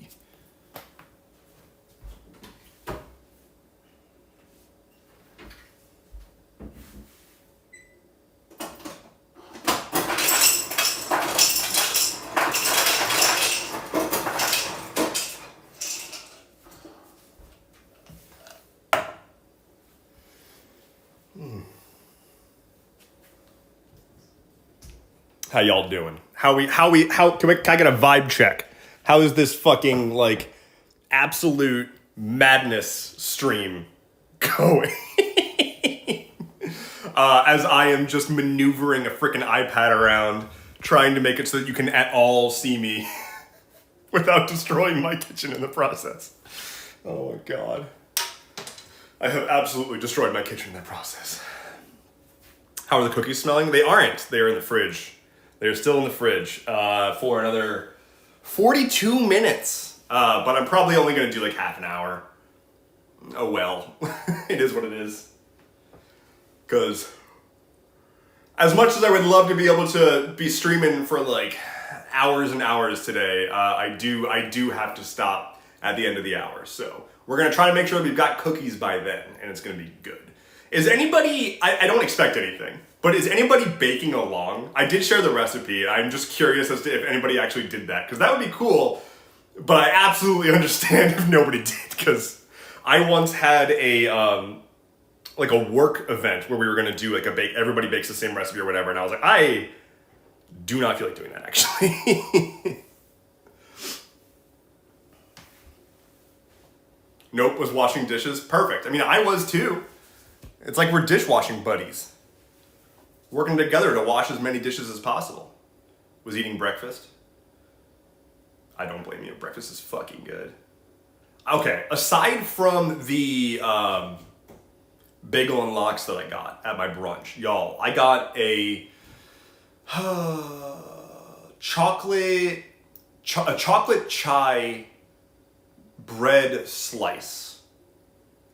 How y'all doing? How can I get a vibe check? How is this fucking like absolute madness stream going? As I am just maneuvering a freaking iPad around, trying to make it so that you can at all see me without destroying my kitchen in the process. Oh my god. I have absolutely destroyed my kitchen in that process. How are the cookies smelling? They aren't. They are in the fridge. They're still in the fridge for another 42 minutes. But I'm probably only going to do like half an hour. Oh well. It is what it is. Because as much as I would love to be able to be streaming for like hours and hours today, I do have to stop at the end of the hour. So we're going to try to make sure that we've got cookies by then, and it's going to be good. Is anybody, I don't expect anything, but is anybody baking along? I did share the recipe. I'm just curious as to if anybody actually did that, because that would be cool, but I absolutely understand if nobody did, because I once had a work event where we were going to do like everybody bakes the same recipe or whatever, and I was like, I do not feel like doing that, actually. Nope, was washing dishes. Perfect. I mean, I was too. It's like we're dishwashing buddies. Working together to wash as many dishes as possible. Was eating breakfast. I don't blame you. Breakfast is fucking good. Okay, aside from the bagel and lox that I got at my brunch, y'all, I got a chocolate chai bread slice.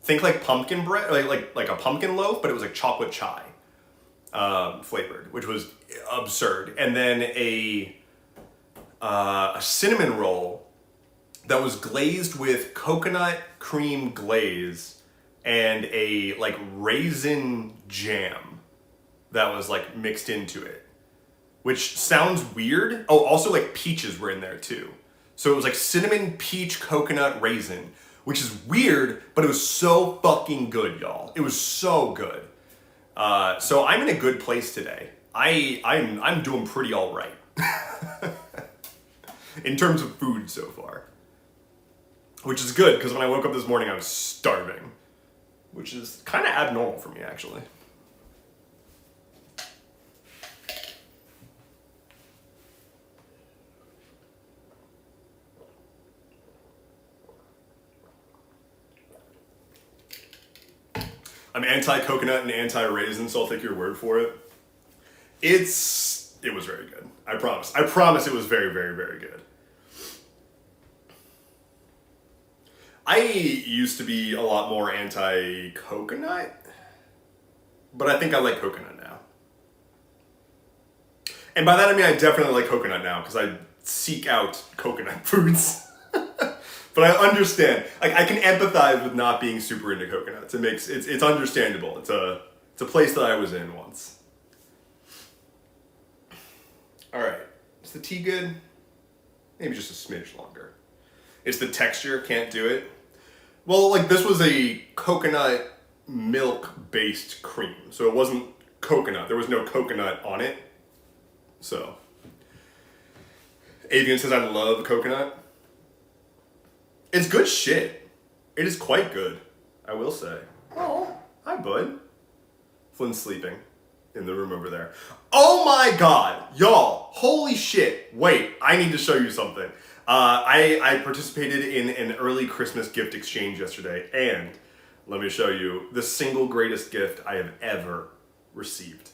Think like pumpkin bread, like a pumpkin loaf, but it was like chocolate chai flavored, which was absurd. And then a cinnamon roll that was glazed with coconut cream glaze and a like raisin jam that was like mixed into it, which sounds weird. Oh, also like peaches were in there too. So it was like cinnamon, peach, coconut, raisin, which is weird, but it was so fucking good, y'all. It was so good. So I'm in a good place today. I'm doing pretty all right in terms of food so far, which is good because when I woke up this morning I was starving, which is kind of abnormal for me actually. I'm anti-coconut and anti-raisin, so I'll take your word for it. It was very good. I promise. I promise it was very, very, very good. I used to be a lot more anti-coconut, but I think I like coconut now. And by that I mean I definitely like coconut now, because I seek out coconut foods. But I understand. Like I can empathize with not being super into coconuts. It's understandable. It's a place that I was in once. All right. Is the tea good? Maybe just a smidge longer. It's the texture, can't do it. Well, like this was a coconut milk-based cream, so it wasn't coconut. There was no coconut on it. So, Avian says I love coconut. It's good shit. It is quite good, I will say. Oh, hi, bud. Flynn's sleeping in the room over there. Oh my god, y'all, holy shit. Wait, I need to show you something. I participated in an early Christmas gift exchange yesterday, and let me show you the single greatest gift I have ever received.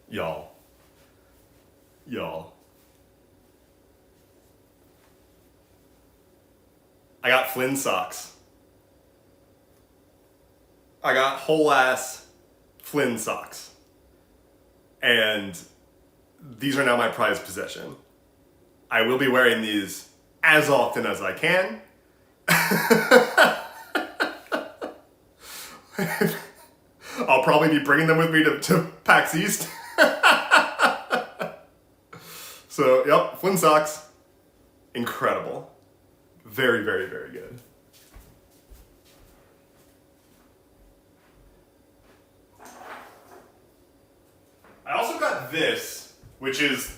Y'all. I got Flynn socks. I got whole ass Flynn socks. And these are now my prized possession. I will be wearing these as often as I can. I'll probably be bringing them with me to PAX East. So, yep, Flynn socks. Incredible. Very, very, very good. I also got this, which is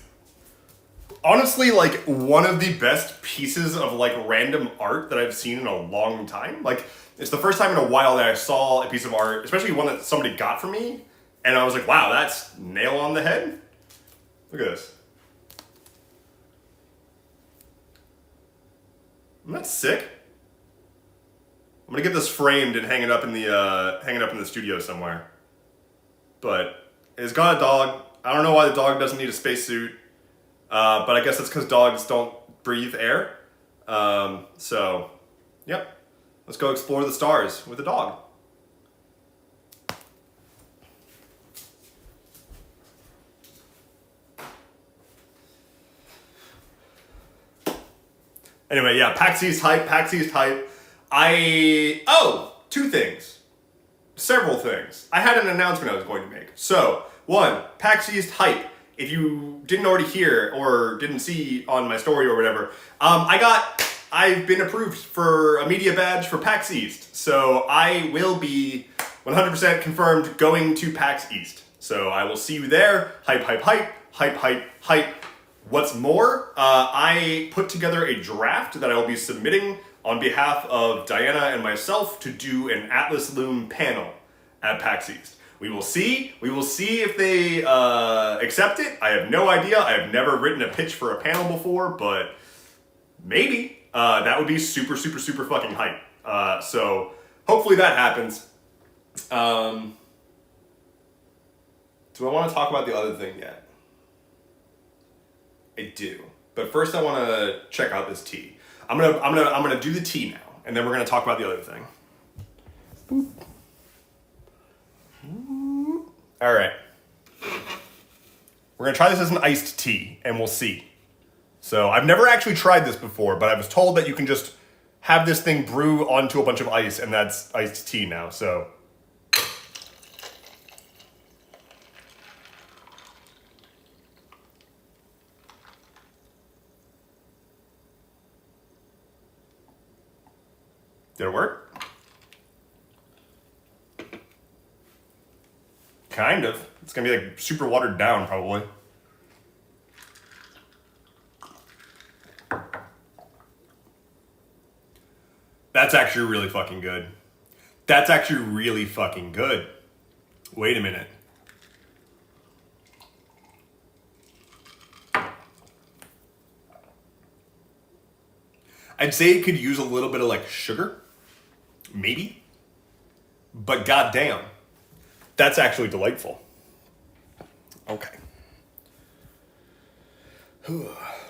honestly like one of the best pieces of like random art that I've seen in a long time. Like, it's the first time in a while that I saw a piece of art, especially one that somebody got for me, and I was like, wow, that's nail on the head. Look at this. Isn't that sick? I'm gonna get this framed and hang it up in the studio somewhere. But it's got a dog. I don't know why the dog doesn't need a spacesuit, but I guess it's because dogs don't breathe air. So, yep. Let's go explore the stars with a dog. Anyway, yeah, PAX East hype. Two things. Several things. I had an announcement I was going to make. So, one, PAX East hype. If you didn't already hear or didn't see on my story or whatever, I've been approved for a media badge for PAX East. So I will be 100% confirmed going to PAX East. So I will see you there. Hype. What's more, I put together a draft that I will be submitting on behalf of Diana and myself to do an Atlas Loom panel at PAX East. We will see if they accept it. I have no idea. I have never written a pitch for a panel before, but maybe. That would be super fucking hype. So hopefully that happens. Do I want to talk about the other thing yet? I do. But first I want to check out this tea. I'm gonna do the tea now, and then we're gonna talk about the other thing. Boop. All right. We're going to try this as an iced tea, and we'll see. So I've never actually tried this before, but I was told that you can just have this thing brew onto a bunch of ice, and that's iced tea now, so. Did it work? Kind of. It's gonna be like super watered down, probably. That's actually really fucking good. That's actually really fucking good. Wait a minute. I'd say it could use a little bit of like sugar. Maybe. But goddamn. That's actually delightful. Okay.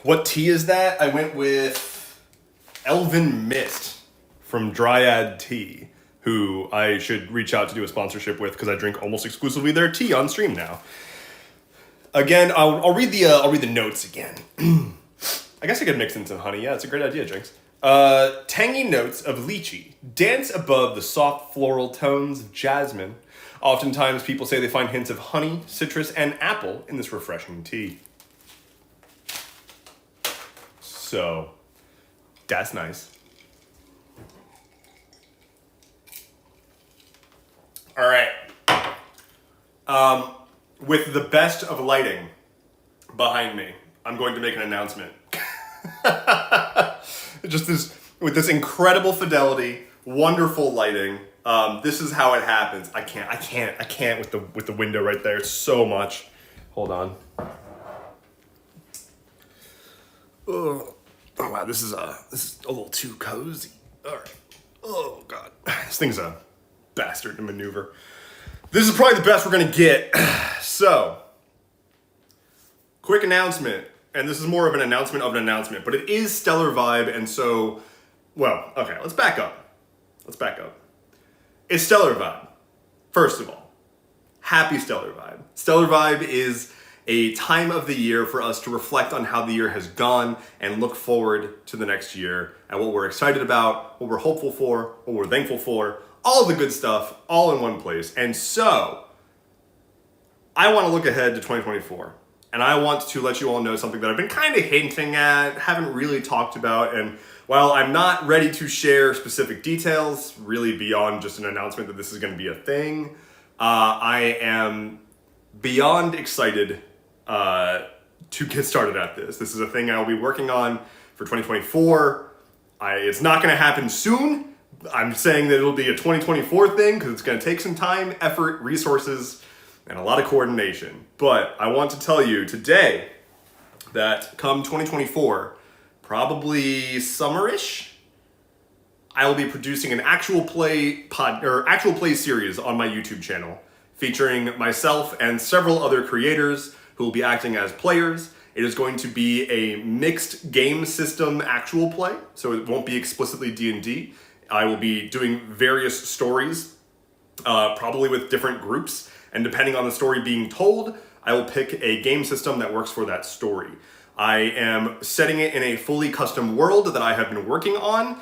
What tea is that? I went with Elven Mist from Dryad Tea, who I should reach out to do a sponsorship with because I drink almost exclusively their tea on stream now. Again, I'll read the notes again. I guess I could mix in some honey. Yeah, it's a great idea, Jinx. Tangy notes of lychee dance above the soft floral tones of jasmine. Oftentimes, people say they find hints of honey, citrus, and apple in this refreshing tea. So, that's nice. All right. With the best of lighting behind me, I'm going to make an announcement. Just with this incredible fidelity, wonderful lighting. This is how it happens. I can't with the window right there. It's so much. Hold on. Oh wow, this is a little too cozy. All right. Oh god, this thing's a bastard to maneuver. This is probably the best we're gonna get. So, quick announcement, and this is more of an announcement of an announcement, but it is Stellar Vibe, and so, well, okay, let's back up. It's Stellar Vibe. First of all, happy Stellar Vibe. Stellar Vibe is a time of the year for us to reflect on how the year has gone and look forward to the next year and what we're excited about, what we're hopeful for, what we're thankful for, all the good stuff, all in one place. And so, I want to look ahead to 2024. And I want to let you all know something that I've been kind of hinting at, haven't really talked about, and while I'm not ready to share specific details, really beyond just an announcement that this is going to be a thing, I am beyond excited to get started at this. This is a thing I will be working on for 2024. It's not going to happen soon. I'm saying that it'll be a 2024 thing because it's going to take some time, effort, resources, and a lot of coordination. But I want to tell you today that come 2024, probably summerish, I will be producing an actual play series on my YouTube channel featuring myself and several other creators who will be acting as players. It is going to be a mixed game system actual play, so it won't be explicitly D&D. I will be doing various stories, probably with different groups, and depending on the story being told, I will pick a game system that works for that story. I am setting it in a fully custom world that I have been working on.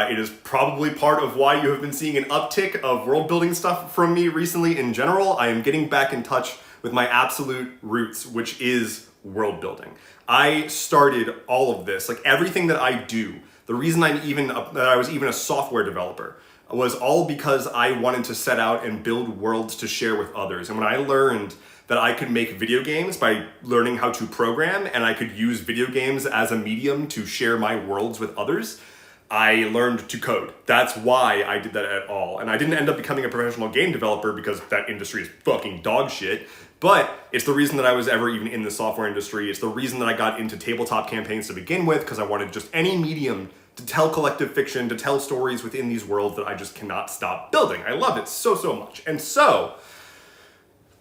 It is probably part of why you have been seeing an uptick of world building stuff from me recently in general. I am getting back in touch with my absolute roots, which is world building. I started all of this, like everything that I do. The reason that I was even a software developer was all because I wanted to set out and build worlds to share with others. And when I learned that I could make video games by learning how to program, and I could use video games as a medium to share my worlds with others, I learned to code. That's why I did that at all. And I didn't end up becoming a professional game developer because that industry is fucking dog shit. But it's the reason that I was ever even in the software industry. It's the reason that I got into tabletop campaigns to begin with, because I wanted just any medium to tell collective fiction, to tell stories within these worlds that I just cannot stop building. I love it so, so much. And so,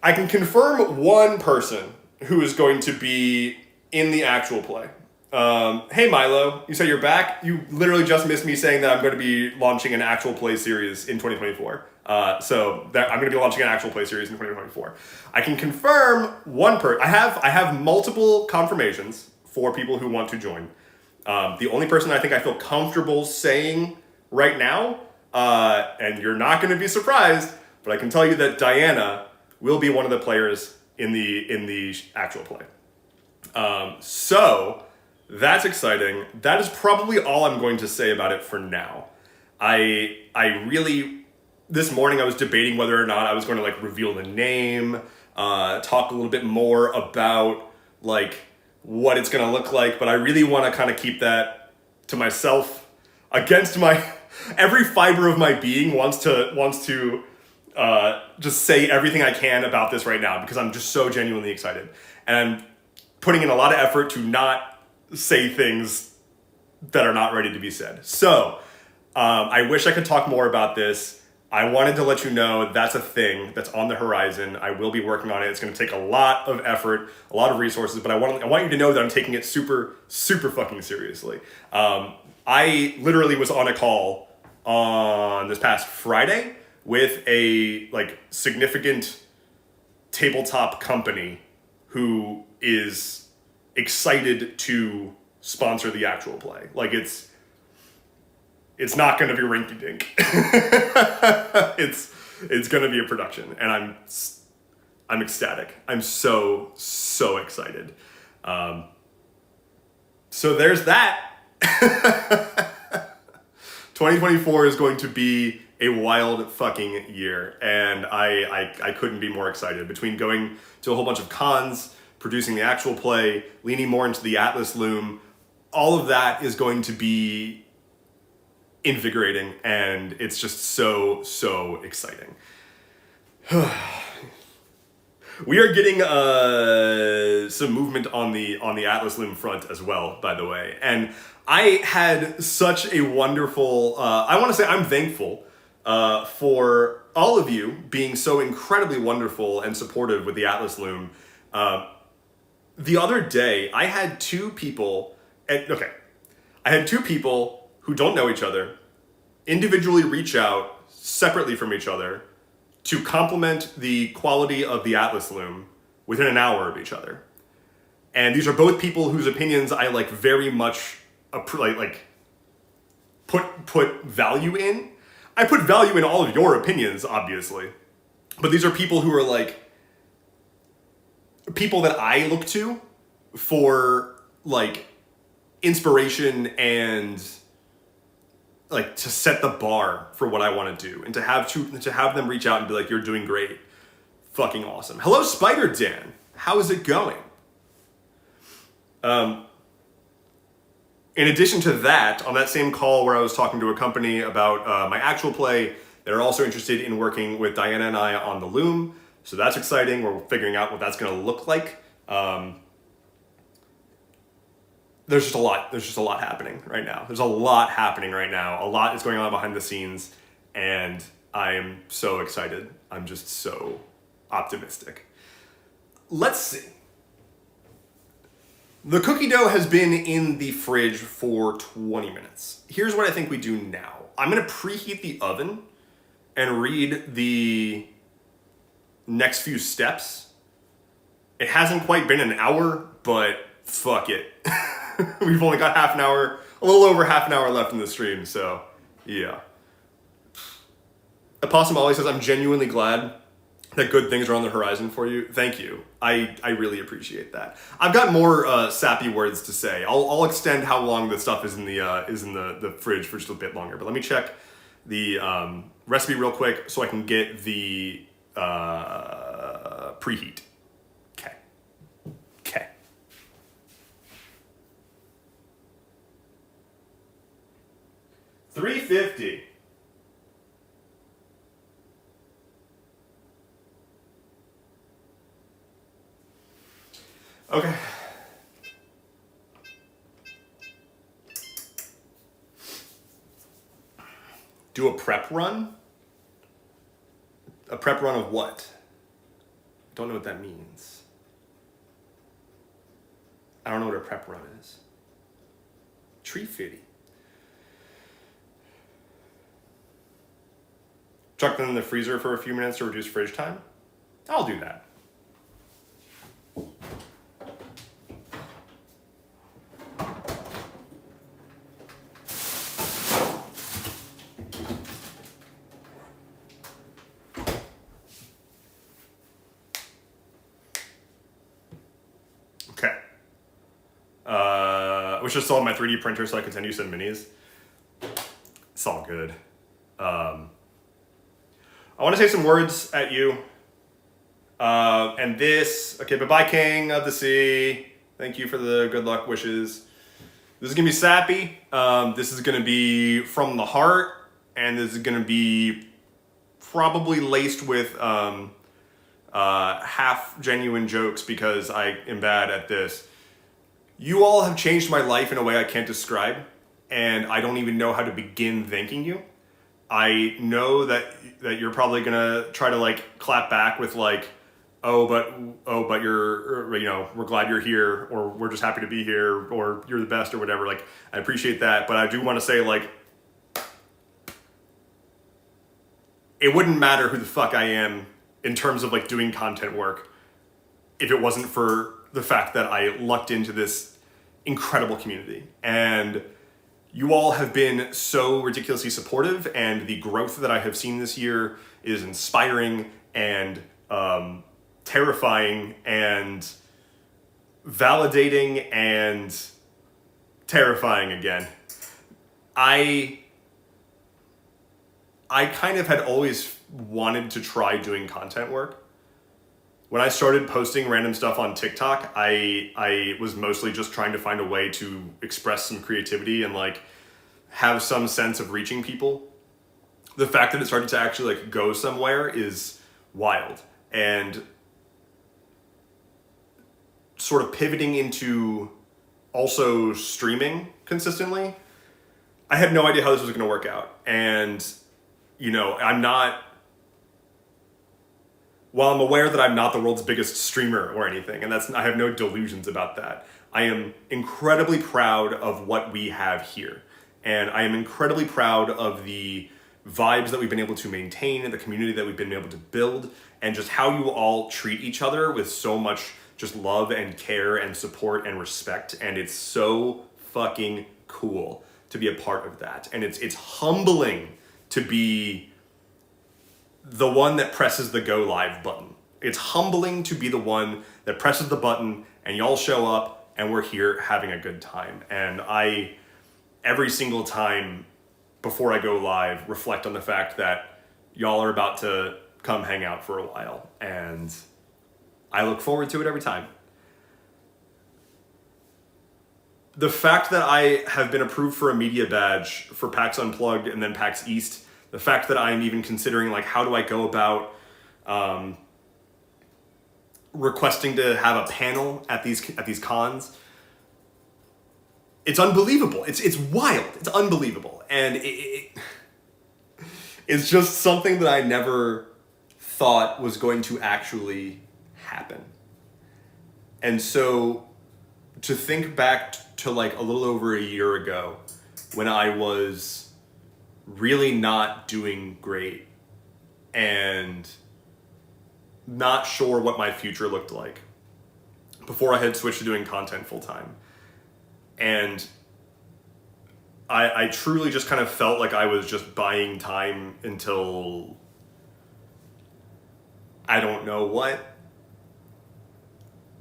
I can confirm one person who is going to be in the actual play. Hey Milo, you say you're back? You literally just missed me saying that I'm going to be launching an actual play series in 2024. So that I'm going to be launching an actual play series in 2024. I can confirm I have multiple confirmations for people who want to join. The only person I think I feel comfortable saying right now, and you're not going to be surprised, but I can tell you that Diana will be one of the players in the actual play. So that's exciting. That is probably all I'm going to say about it for now. I really, this morning I was debating whether or not I was going to like reveal the name, talk a little bit more about like what it's going to look like, but I really want to kind of keep that to myself. Against my, every fiber of my being wants to just say everything I can about this right now because I'm just so genuinely excited. And I'm putting in a lot of effort to not say things that are not ready to be said. So I wish I could talk more about this. I wanted to let you know that's a thing that's on the horizon. I will be working on it. It's going to take a lot of effort, a lot of resources, but I want you to know that I'm taking it super, super fucking seriously. I literally was on a call on this past Friday with a like significant tabletop company who is excited to sponsor the actual play. Like it's not going to be rinky dink. It's going to be a production, and I'm ecstatic. I'm so excited. So there's that. 2024 is going to be a wild fucking year, and I couldn't be more excited. Between going to a whole bunch of cons, producing the actual play, leaning more into the Atlas Loom, all of that is going to be invigorating, and it's just so exciting. We are getting some movement on the Atlas Loom front as well, by the way, and I had such a wonderful, I want to say I'm thankful for all of you being so incredibly wonderful and supportive with the Atlas Loom. The other day, I had two people who don't know each other individually reach out separately from each other to compliment the quality of the Atlas Loom within an hour of each other. And these are both people whose opinions I like very much put value in. I put value in all of your opinions, obviously. But these are people who are like people that I look to for like inspiration and like to set the bar for what I want to do, and to have them reach out and be like, you're doing great. Fucking awesome. Hello, Spider Dan. How is it going? In addition to that, on that same call where I was talking to a company about my actual play, they're also interested in working with Diana and I on the Loom. So that's exciting. We're figuring out what that's going to look like. There's just a lot happening right now. A lot is going on behind the scenes, and I am so excited. I'm just so optimistic. Let's see. The cookie dough has been in the fridge for 20 minutes. Here's what I think we do now. I'm going to preheat the oven and read the next few steps. It hasn't quite been an hour, but fuck it. We've only got a little over half an hour left in the stream, so yeah. Opossum Ollie says, I'm genuinely glad that good things are on the horizon for you. Thank you. I really appreciate that. I've got more sappy words to say. I'll extend how long the stuff is in the fridge for just a bit longer, but let me check the recipe real quick so I can get the preheat. Okay. 350. Okay. Do a prep run? A prep run of what? Don't know what that means. I don't know what a prep run is. Tree fitty. chuck them in the freezer for a few minutes to reduce fridge time, I'll do that. Okay. I wish I still had my 3D printer so I could send you some minis. It's all good. I want to say some words at you. And this, okay, bye-bye, King of the Sea. Thank you for the good luck wishes. This is going to be sappy. This is going to be from the heart. And this is going to be probably laced with half genuine jokes because I am bad at this. You all have changed my life in a way I can't describe. And I don't even know how to begin thanking you. I know that you're probably gonna try to like clap back with like, oh, but you're, you know, we're glad you're here, or we're just happy to be here, or you're the best, or whatever. Like, I appreciate that, but I do want to say, like, it wouldn't matter who the fuck I am in terms of like doing content work if it wasn't for the fact that I lucked into this incredible community. And you all have been so ridiculously supportive, and the growth that I have seen this year is inspiring and terrifying and validating and terrifying again. I kind of had always wanted to try doing content work. When I started posting random stuff on TikTok, I was mostly just trying to find a way to express some creativity and like have some sense of reaching people. The fact that it started to actually like go somewhere is wild. And sort of pivoting into also streaming consistently, I had no idea how this was going to work out. And, you know, while I'm aware that I'm not the world's biggest streamer or anything, and I have no delusions about that, I am incredibly proud of what we have here. And I am incredibly proud of the vibes that we've been able to maintain and the community that we've been able to build, and just how you all treat each other with so much just love and care and support and respect. And it's so fucking cool to be a part of that. And it's humbling to be the one that presses the go live button. It's humbling to be the one that presses the button and y'all show up and we're here having a good time. And I, every single time before I go live, reflect on the fact that y'all are about to come hang out for a while. And I look forward to it every time. The fact that I have been approved for a media badge for PAX Unplugged and then PAX East, the fact that I'm even considering like how do I go about requesting to have a panel at these cons, it's unbelievable. It's wild. It's unbelievable. And it's just something that I never thought was going to actually happen. And so to think back to like a little over a year ago when I was really not doing great and not sure what my future looked like before I had switched to doing content full time. And I truly just kind of felt like I was just buying time until I don't know what.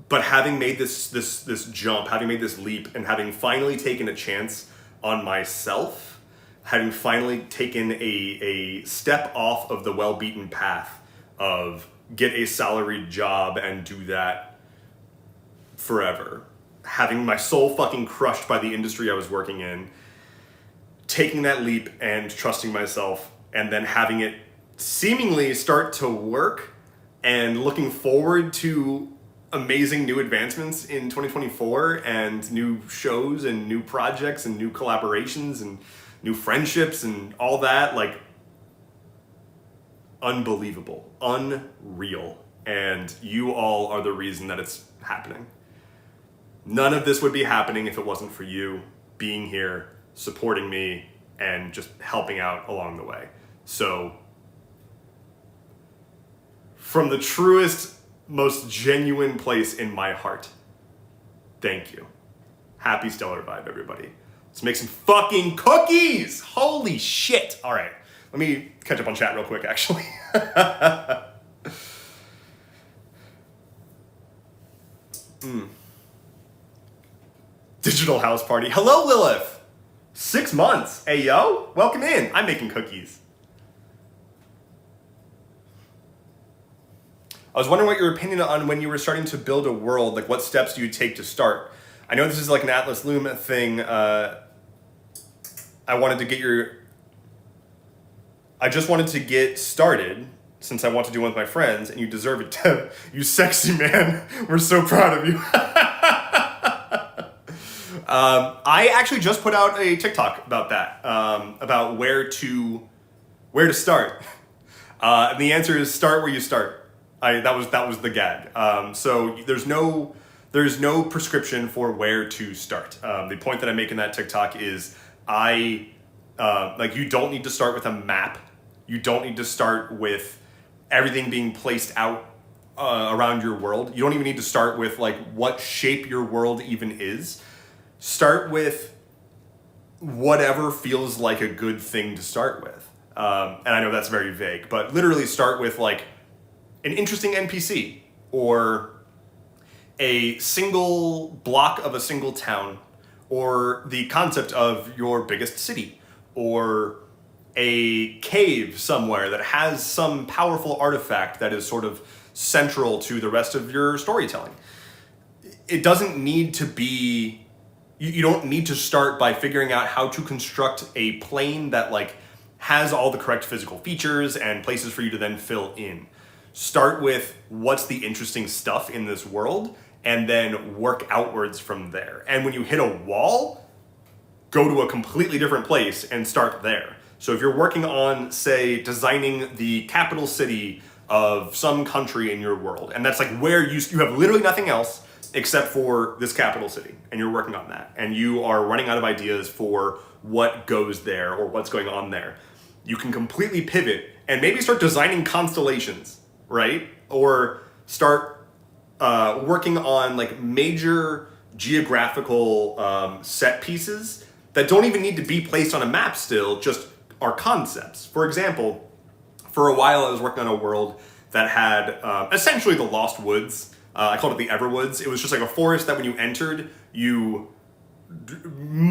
But having made this jump, having made this leap, and having finally taken a chance on myself, having finally taken a step off of the well-beaten path of get a salaried job and do that forever, having my soul fucking crushed by the industry I was working in, taking that leap and trusting myself, and then having it seemingly start to work, and looking forward to amazing new advancements in 2024 and new shows and new projects and new collaborations and new friendships and all that, like, unbelievable, unreal. And you all are the reason that it's happening. None of this would be happening if it wasn't for you being here, supporting me, and just helping out along the way. So From the truest, most genuine place in my heart. Thank you. Happy Stellar Vibe, everybody. Let's make some fucking cookies! Holy shit! All right, let me catch up on chat real quick, actually. Digital house party. Hello, Lilith! 6 months. Hey, yo, welcome in. I'm making cookies. I was wondering what your opinion on when you were starting to build a world, like what steps do you take to start? I know this is like an Atlas Loom thing. I just wanted to get started since I want to do one with my friends, and you deserve it, Deb. You sexy man. We're so proud of you. I actually just put out a TikTok about that, about where to start. And the answer is start where you start. That was the gag. So there's no prescription for where to start. The point that I make in that TikTok is you don't need to start with a map. You don't need to start with everything being placed out around your world. You don't even need to start with like what shape your world even is. Start with whatever feels like a good thing to start with. And I know that's very vague, but literally start with like an interesting NPC or a single block of a single town or the concept of your biggest city or a cave somewhere that has some powerful artifact that is sort of central to the rest of your storytelling. It doesn't need to be, you don't need to start by figuring out how to construct a plane that like has all the correct physical features and places for you to then fill in. Start with what's the interesting stuff in this world and then work outwards from there. And when you hit a wall, go to a completely different place and start there. So if you're working on, say, designing the capital city of some country in your world, and that's like where you have literally nothing else except for this capital city, and you're working on that, and you are running out of ideas for what goes there or what's going on there, you can completely pivot and maybe start designing constellations, right? Or start working on like major geographical set pieces that don't even need to be placed on a map still, just are concepts. For example, for a while I was working on a world that had essentially the Lost Woods. I called it the Everwoods. It was just like a forest that when you entered, you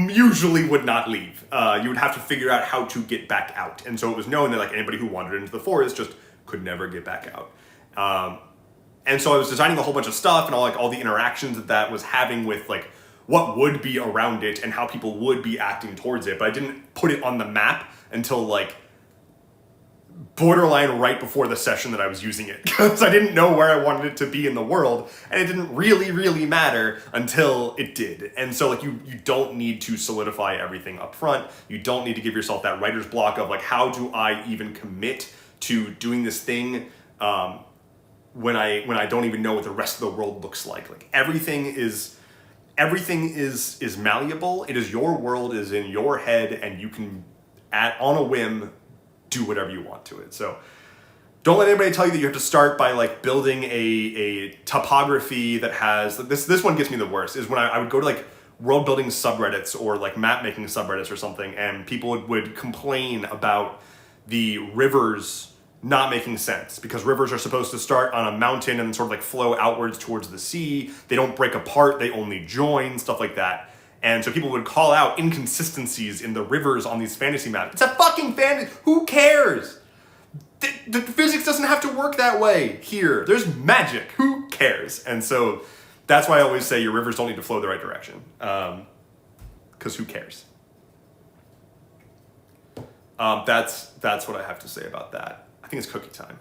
usually would not leave. You would have to figure out how to get back out. And so it was known that like anybody who wandered into the forest just could never get back out. And so I was designing a whole bunch of stuff and all the interactions that was having with like what would be around it and how people would be acting towards it. But I didn't put it on the map until like borderline right before the session that I was using it, because I didn't know where I wanted it to be in the world, and it didn't really matter until it did. And so like you don't need to solidify everything up front. You don't need to give yourself that writer's block of like, how do I even commit to doing this thing when I don't even know what the rest of the world looks like. Like everything is malleable. It is your world, it is in your head, and you can on a whim do whatever you want to it. So don't let anybody tell you that you have to start by like building a topography that has this one gets me the worst, is when I would go to like world building subreddits or like map making subreddits or something, and people would complain about the rivers not making sense, because rivers are supposed to start on a mountain and sort of like flow outwards towards the sea. They don't break apart, they only join, stuff like that. And so people would call out inconsistencies in the rivers on these fantasy maps. It's a fucking fantasy. Who cares? The physics doesn't have to work that way here. There's magic. Who cares? And so that's why I always say your rivers don't need to flow the right direction. Because who cares? That's what I have to say about that. I think it's cookie time.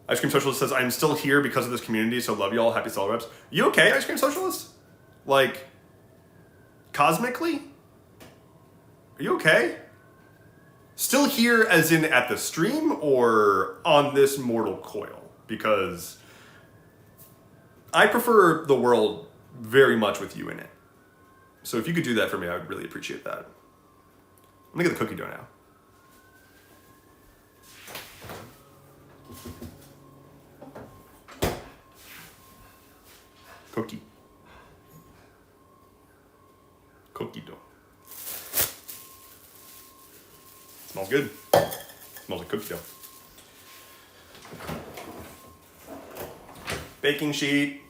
Ice Cream Socialist says, I'm still here because of this community, so love y'all. Happy STELLARVIBE. You okay, Ice Cream Socialist? Like, cosmically? Are you okay? Still here as in at the stream or on this mortal coil? Because I prefer the world very much with you in it. So if you could do that for me, I would really appreciate that. Let me get the cookie dough now. Cookie dough. Smells good. Smells like cookie dough. Baking sheet.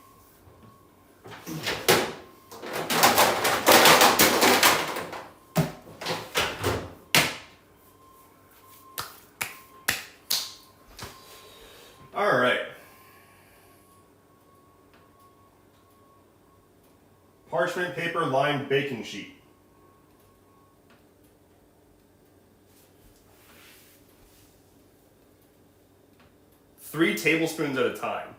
All right. Parchment paper lined baking sheet. Three tablespoons at a time.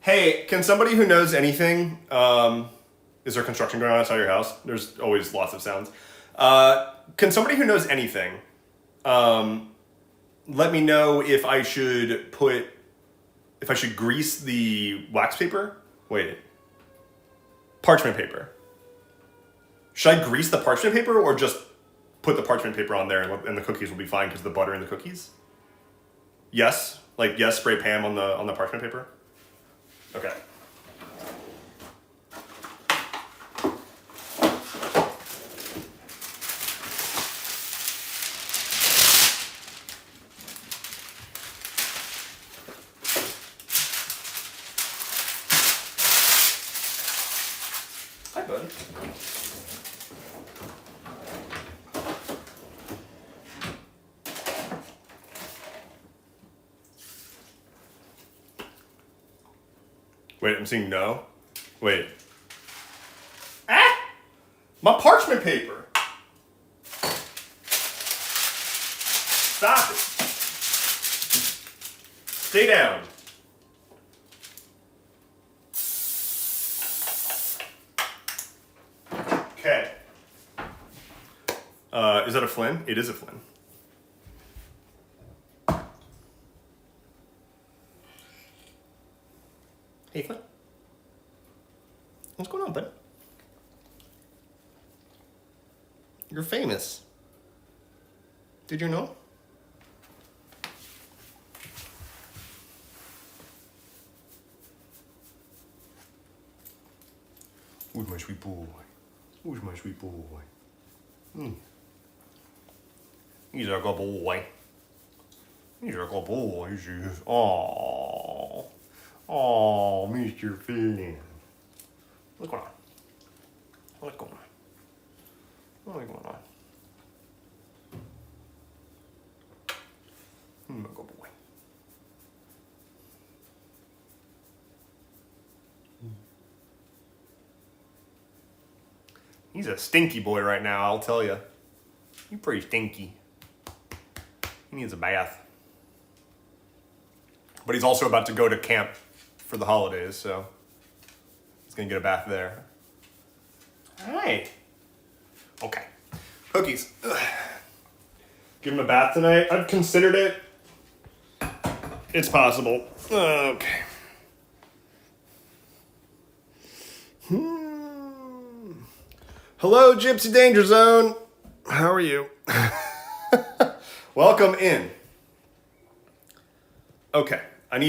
Hey, can somebody who knows anything, is there construction going on outside your house? There's always lots of sounds. Can somebody who knows anything, let me know if I should grease the wax paper? Wait. Parchment paper. Should I grease the parchment paper or just put the parchment paper on there and the cookies will be fine because of the butter in the cookies? Yes? Like, yes, spray Pam on the parchment paper? Okay. Hi, bud. Wait, I'm seeing no. Wait. Ah! My parchment paper! Stop it. Stay down. Okay. Is that a Flynn? It is a Flynn. Hey, Flynn. What's going on, bud? You're famous. Did you know? Who's my sweet boy? Who's my sweet boy? He's a good boy. He's a good boy. Aww. Oh, Mr. Flynn. What's going on? What's going on? What's going on? Good boy. He's a stinky boy right now, I'll tell you. He's pretty stinky. He needs a bath. But he's also about to go to camp for the holidays, so he's gonna get a bath there. All right. Okay. Cookies. Ugh. Give him a bath tonight. I've considered it. It's possible. Okay. Hello, Gypsy Danger Zone. How are you? Welcome in. Okay. I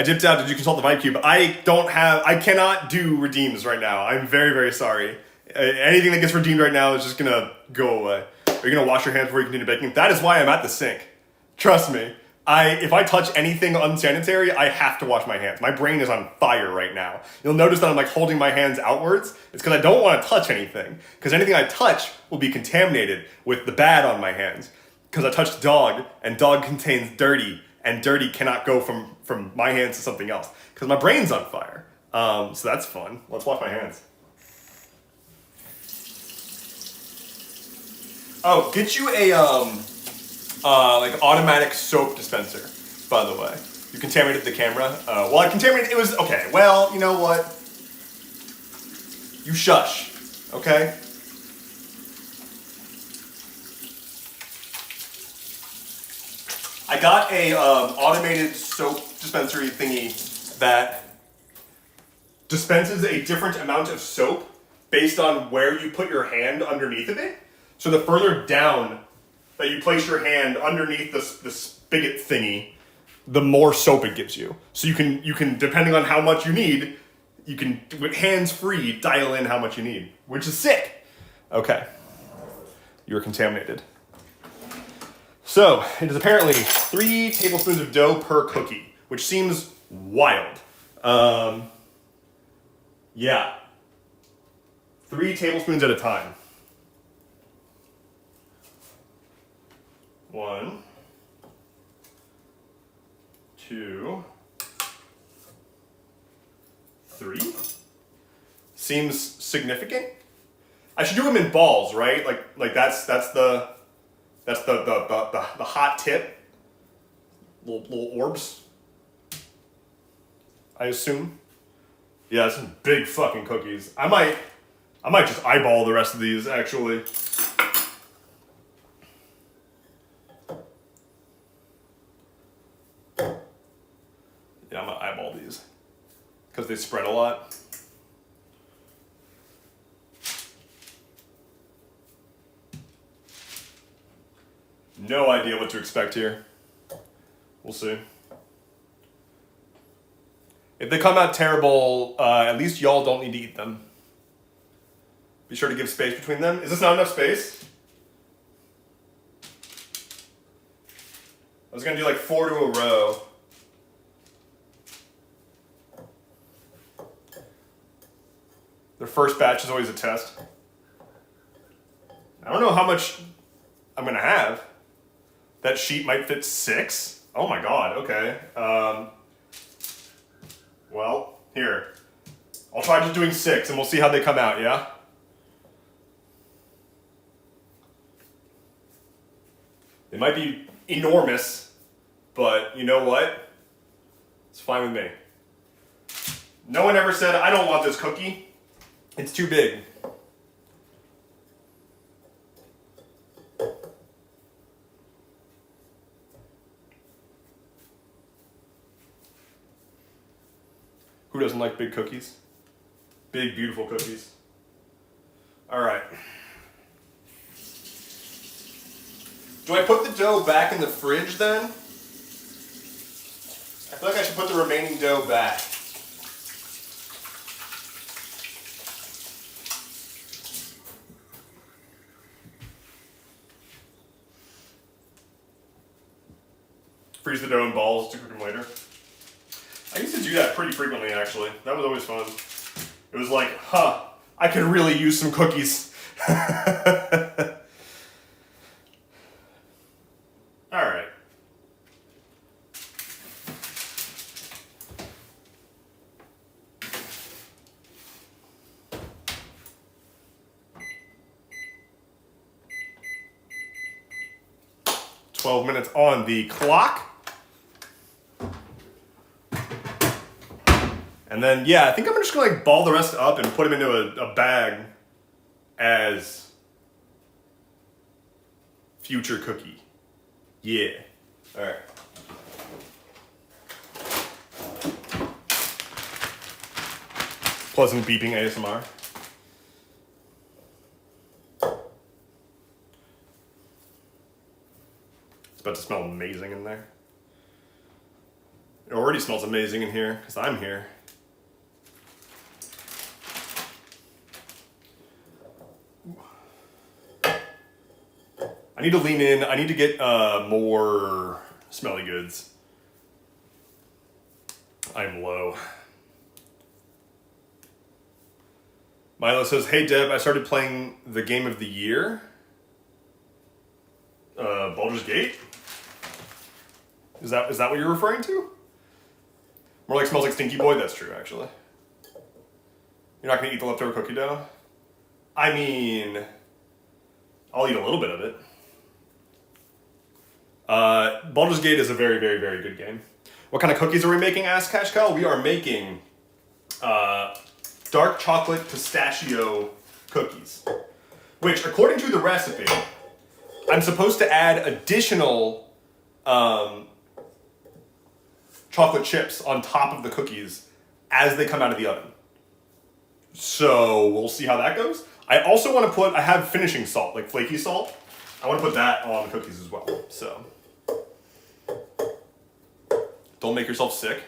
dipped out. Did you consult the Vibe Cube? I cannot do redeems right now. I'm very, very sorry. Anything that gets redeemed right now is just gonna go away. Are you gonna wash your hands before you continue baking? That is why I'm at the sink. Trust me. If I touch anything unsanitary, I have to wash my hands. My brain is on fire right now. You'll notice that I'm like holding my hands outwards. It's because I don't want to touch anything. Because anything I touch will be contaminated with the bad on my hands. Because I touched dog, and dog contains dirty, and dirty cannot go from my hands to something else. Because my brain's on fire. So that's fun. Let's wash my hands. Oh, get you a like automatic soap dispenser, by the way. You contaminated the camera. Well, I contaminated, it was, okay, well, you know what? You shush, okay? I got a automated soap dispensary thingy that dispenses a different amount of soap based on where you put your hand underneath of it. So the further down that you place your hand underneath the spigot thingy, the more soap it gives you. So you can depending on how much you need, you can, with hands free, dial in how much you need, which is sick. Okay, you're contaminated. So it is apparently 3 tablespoons of dough per cookie, which seems wild. Yeah, 3 tablespoons at a time. 1, 2, 3. Seems significant. I should do them in balls, right? Like that's the hot tip. Little orbs. I assume. Yeah, some big fucking cookies. I might just eyeball the rest of these actually. Yeah, I'm gonna eyeball these because they spread a lot. No idea what to expect here. We'll see. If they come out terrible, at least y'all don't need to eat them. Be sure to give space between them. Is this not enough space? I was gonna do like 4 to a row. Their first batch is always a test. I don't know how much I'm gonna have. That sheet might fit 6. Oh my god, okay. Well, here. I'll try just doing 6 and we'll see how they come out, yeah? They might be enormous, but you know what? It's fine with me. No one ever said, I don't want this cookie. It's too big. Who doesn't like big cookies? Big, beautiful cookies. All right. Do I put the dough back in the fridge then? I feel like I should put the remaining dough back. Freeze the dough in balls to cook them later. I used to do that pretty frequently, actually. That was always fun. It was like, I could really use some cookies. All right. Minutes on the clock. And then, yeah, I think I'm just gonna like ball the rest up and put them into a bag as future cookie. Yeah. All right. Pleasant beeping ASMR. It's about to smell amazing in there. It already smells amazing in here because I'm here. I need to lean in. I need to get more smelly goods. I'm low. Milo says, hey Deb, I started playing the game of the year. Baldur's Gate? Is that what you're referring to? More like smells like Stinky Boy? That's true, actually. You're not gonna eat the leftover cookie dough? I mean, I'll eat a little bit of it. Baldur's Gate is a very, very, very good game. What kind of cookies are we making, asked Cash Cow? We are making dark chocolate pistachio cookies, which, according to the recipe, I'm supposed to add additional chocolate chips on top of the cookies as they come out of the oven. So we'll see how that goes. I also want to put, I have finishing salt, like flaky salt. I want to put that on cookies as well. So don't make yourself sick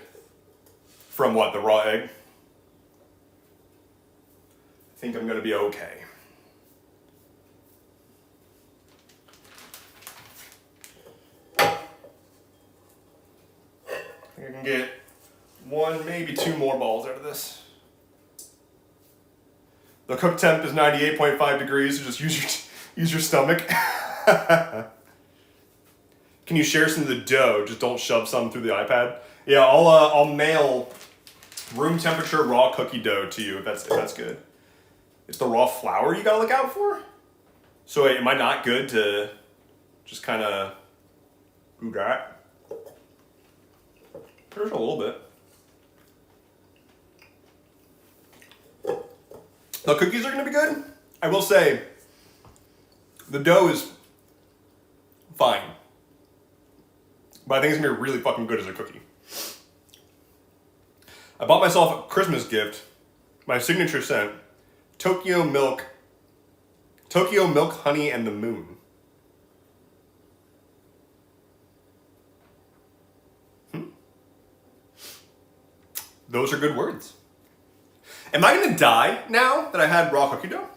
from what, the raw egg? I think I'm going to be okay. I think I can get 1, maybe 2 more balls out of this. The cook temp is 98.5 degrees, so just use your stomach. Can you share some of the dough? Just don't shove some through the iPad. Yeah, I'll mail room temperature raw cookie dough to you if that's good. It's the raw flour you gotta look out for. So wait, am I not good to just kind of do that? There's a little bit. The cookies are gonna be good. I will say, the dough is fine. But I think it's gonna be really fucking good as a cookie. I bought myself a Christmas gift, my signature scent, Tokyo Milk, Honey, and the Moon. Those are good words. Am I gonna die now that I had raw cookie dough?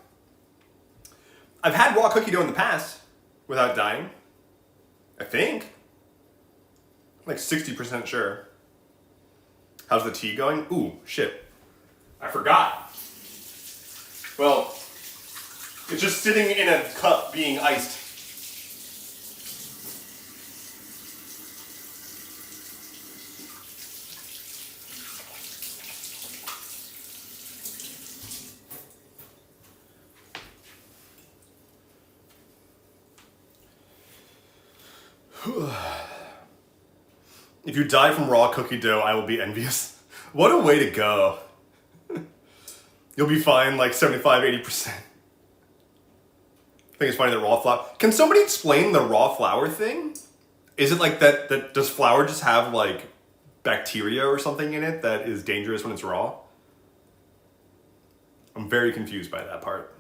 I've had raw cookie dough in the past without dying. I think. I'm like 60% sure. How's the tea going? Ooh, shit. I forgot. Well, it's just sitting in a cup being iced. If you die from raw cookie dough, I will be envious. What a way to go. You'll be fine like 75-80%. I think it's funny that raw flour. Can somebody explain the raw flour thing? Is it like that does flour just have like bacteria or something in it that is dangerous when it's raw? I'm very confused by that part.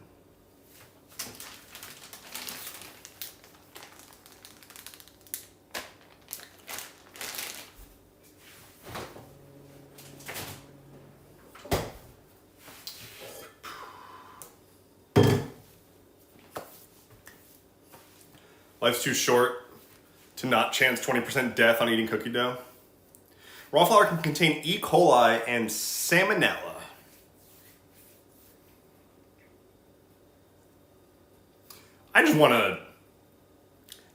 Life's too short to not chance 20% death on eating cookie dough. Raw flour can contain E. coli and salmonella. I just want to...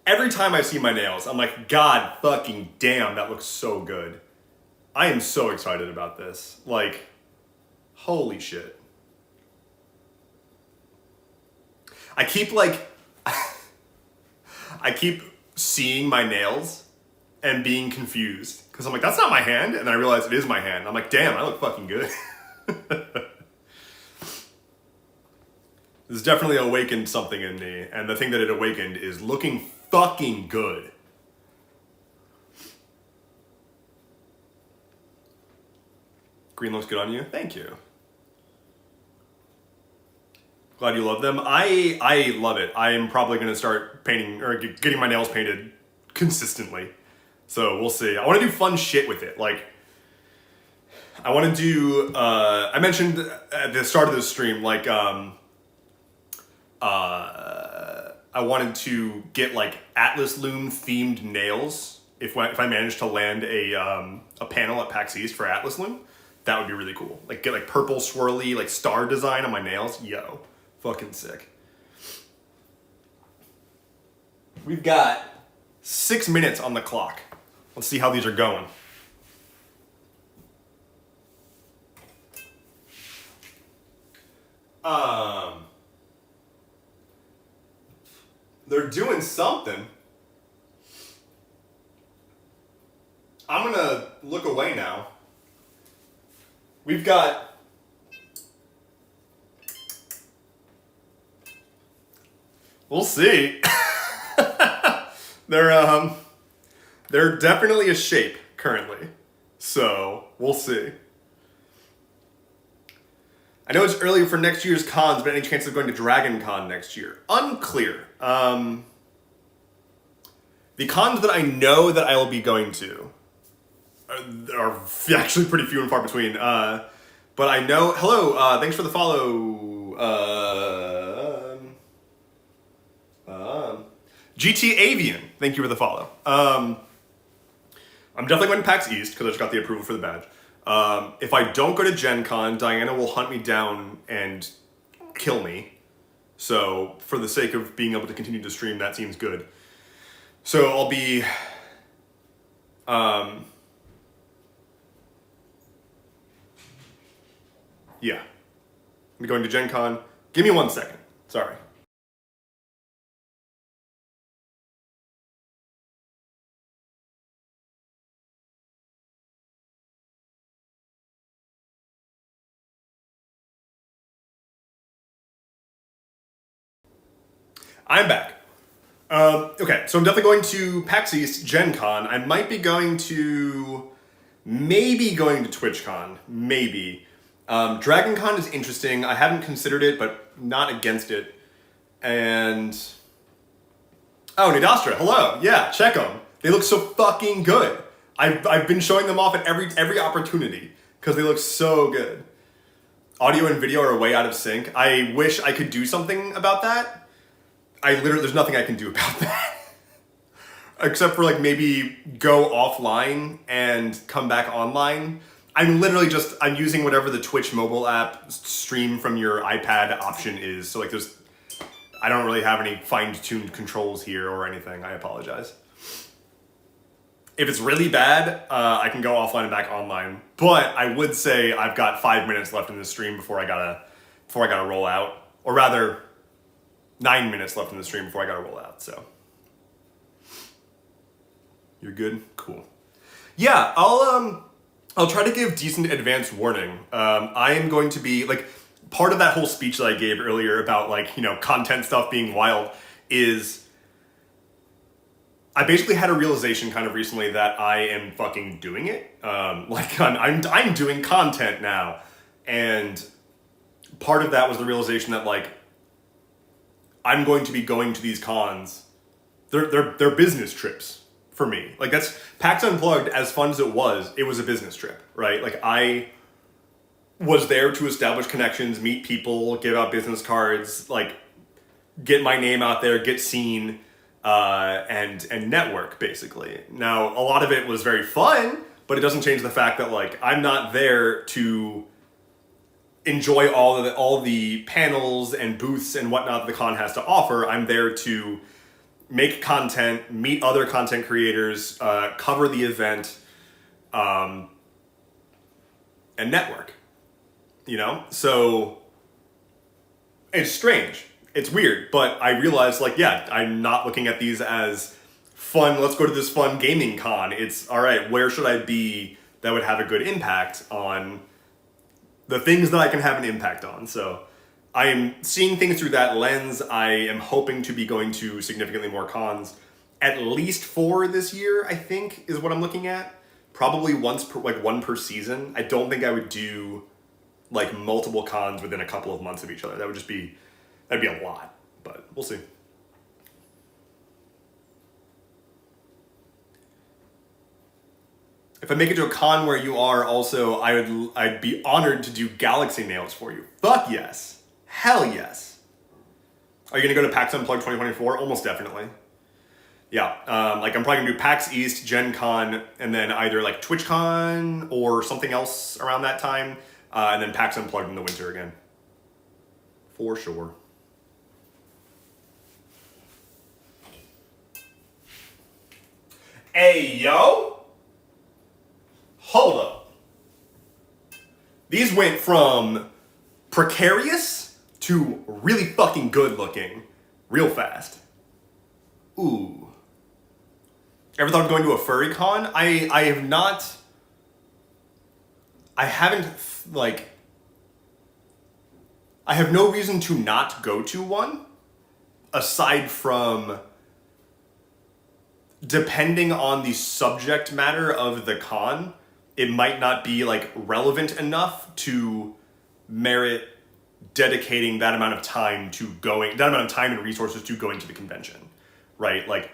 Every time I see my nails, I'm like, God fucking damn, that looks so good. I am so excited about this. Like, holy shit. I keep seeing my nails and being confused. Because I'm like, that's not my hand. And then I realize it is my hand. I'm like, damn, I look fucking good. This definitely awakened something in me. And the thing that it awakened is looking fucking good. Green looks good on you. Thank you. Glad you love them. I love it. I am probably going to start painting or getting my nails painted consistently. So we'll see. I want to do fun shit with it. Like, I want to do, I mentioned at the start of this stream, like, I wanted to get like Atlas Loom themed nails. If I managed to land a panel at PAX East for Atlas Loom, that would be really cool. Like get like purple swirly like star design on my nails. Yo. Fucking sick. We've got 6 minutes on the clock. Let's see how these are going. They're doing something. I'm gonna look away now. We've got... We'll see. They're definitely a shape currently. So, we'll see. I know it's early for next year's cons, but any chance of going to Dragon Con next year? Unclear. The cons that I know that I will be going to are actually pretty few and far between. But I know... Hello, thanks for the follow. GT Avian, thank you for the follow. I'm definitely going to PAX East, because I just got the approval for the badge. If I don't go to Gen Con, Diana will hunt me down and kill me. So, for the sake of being able to continue to stream, that seems good. So, I'll be... yeah. I'm going to Gen Con. Give me 1 second. Sorry. I'm back. Okay, so I'm definitely going to PAX East, Gen Con. I might be going to... maybe going to TwitchCon. Maybe. Dragon Con is interesting. I haven't considered it, but not against it. And... oh, Nidastra, hello. Yeah, check them. They look so fucking good. I've been showing them off at every opportunity, because they look so good. Audio and video are way out of sync. I wish I could do something about that. There's nothing I can do about that. Except for like maybe go offline and come back online. I'm using whatever the Twitch mobile app stream from your iPad option is. So like I don't really have any fine-tuned controls here or anything. I apologize. If it's really bad, I can go offline and back online. But I would say I've got 5 minutes left in the stream before I gotta roll out. Or rather, 9 minutes left in the stream before I gotta roll out, so. You're good? Cool. Yeah, I'll try to give decent advance warning. I am going to be, like, part of that whole speech that I gave earlier about, like, you know, content stuff being wild is I basically had a realization kind of recently that I am fucking doing it. Like, I'm doing content now. And part of that was the realization that, like, I'm going to be going to these cons. They're business trips for me. Like, that's PAX Unplugged, as fun as it was a business trip, right? Like, I was there to establish connections, meet people, give out business cards, like, get my name out there, get seen, and network, basically. Now, a lot of it was very fun, but it doesn't change the fact that, like, I'm not there to enjoy all the panels and booths and whatnot that the con has to offer. I'm there to make content, meet other content creators, cover the event, and network. You know? So it's strange. It's weird, but I realized, like, yeah, I'm not looking at these as fun, let's go to this fun gaming con. It's, all right, where should I be that would have a good impact on the things that I can have an impact on? So I am seeing things through that lens. I am hoping to be going to significantly more cons. At least 4 this year, I think, is what I'm looking at. Probably one per season. I don't think I would do, like, multiple cons within a couple of months of each other. That'd be a lot, but we'll see. If I make it to a con where you are also, I'd be honored to do Galaxy Nails for you. Fuck yes. Hell yes. Are you gonna go to PAX Unplugged 2024? Almost definitely. Yeah, like I'm probably gonna do PAX East, Gen Con, and then either like TwitchCon or something else around that time, and then PAX Unplugged in the winter again. For sure. Hey, yo! Hold up. These went from precarious to really fucking good looking real fast. Ooh. Ever thought of going to a furry con? I have not. I haven't, like. I have no reason to not go to one, aside from depending on the subject matter of the con, it might not be, like, relevant enough to merit dedicating that amount of time and resources to going to the convention, right? Like,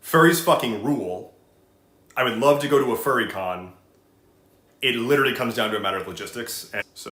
furries fucking rule. I would love to go to a furry con. It literally comes down to a matter of logistics. And so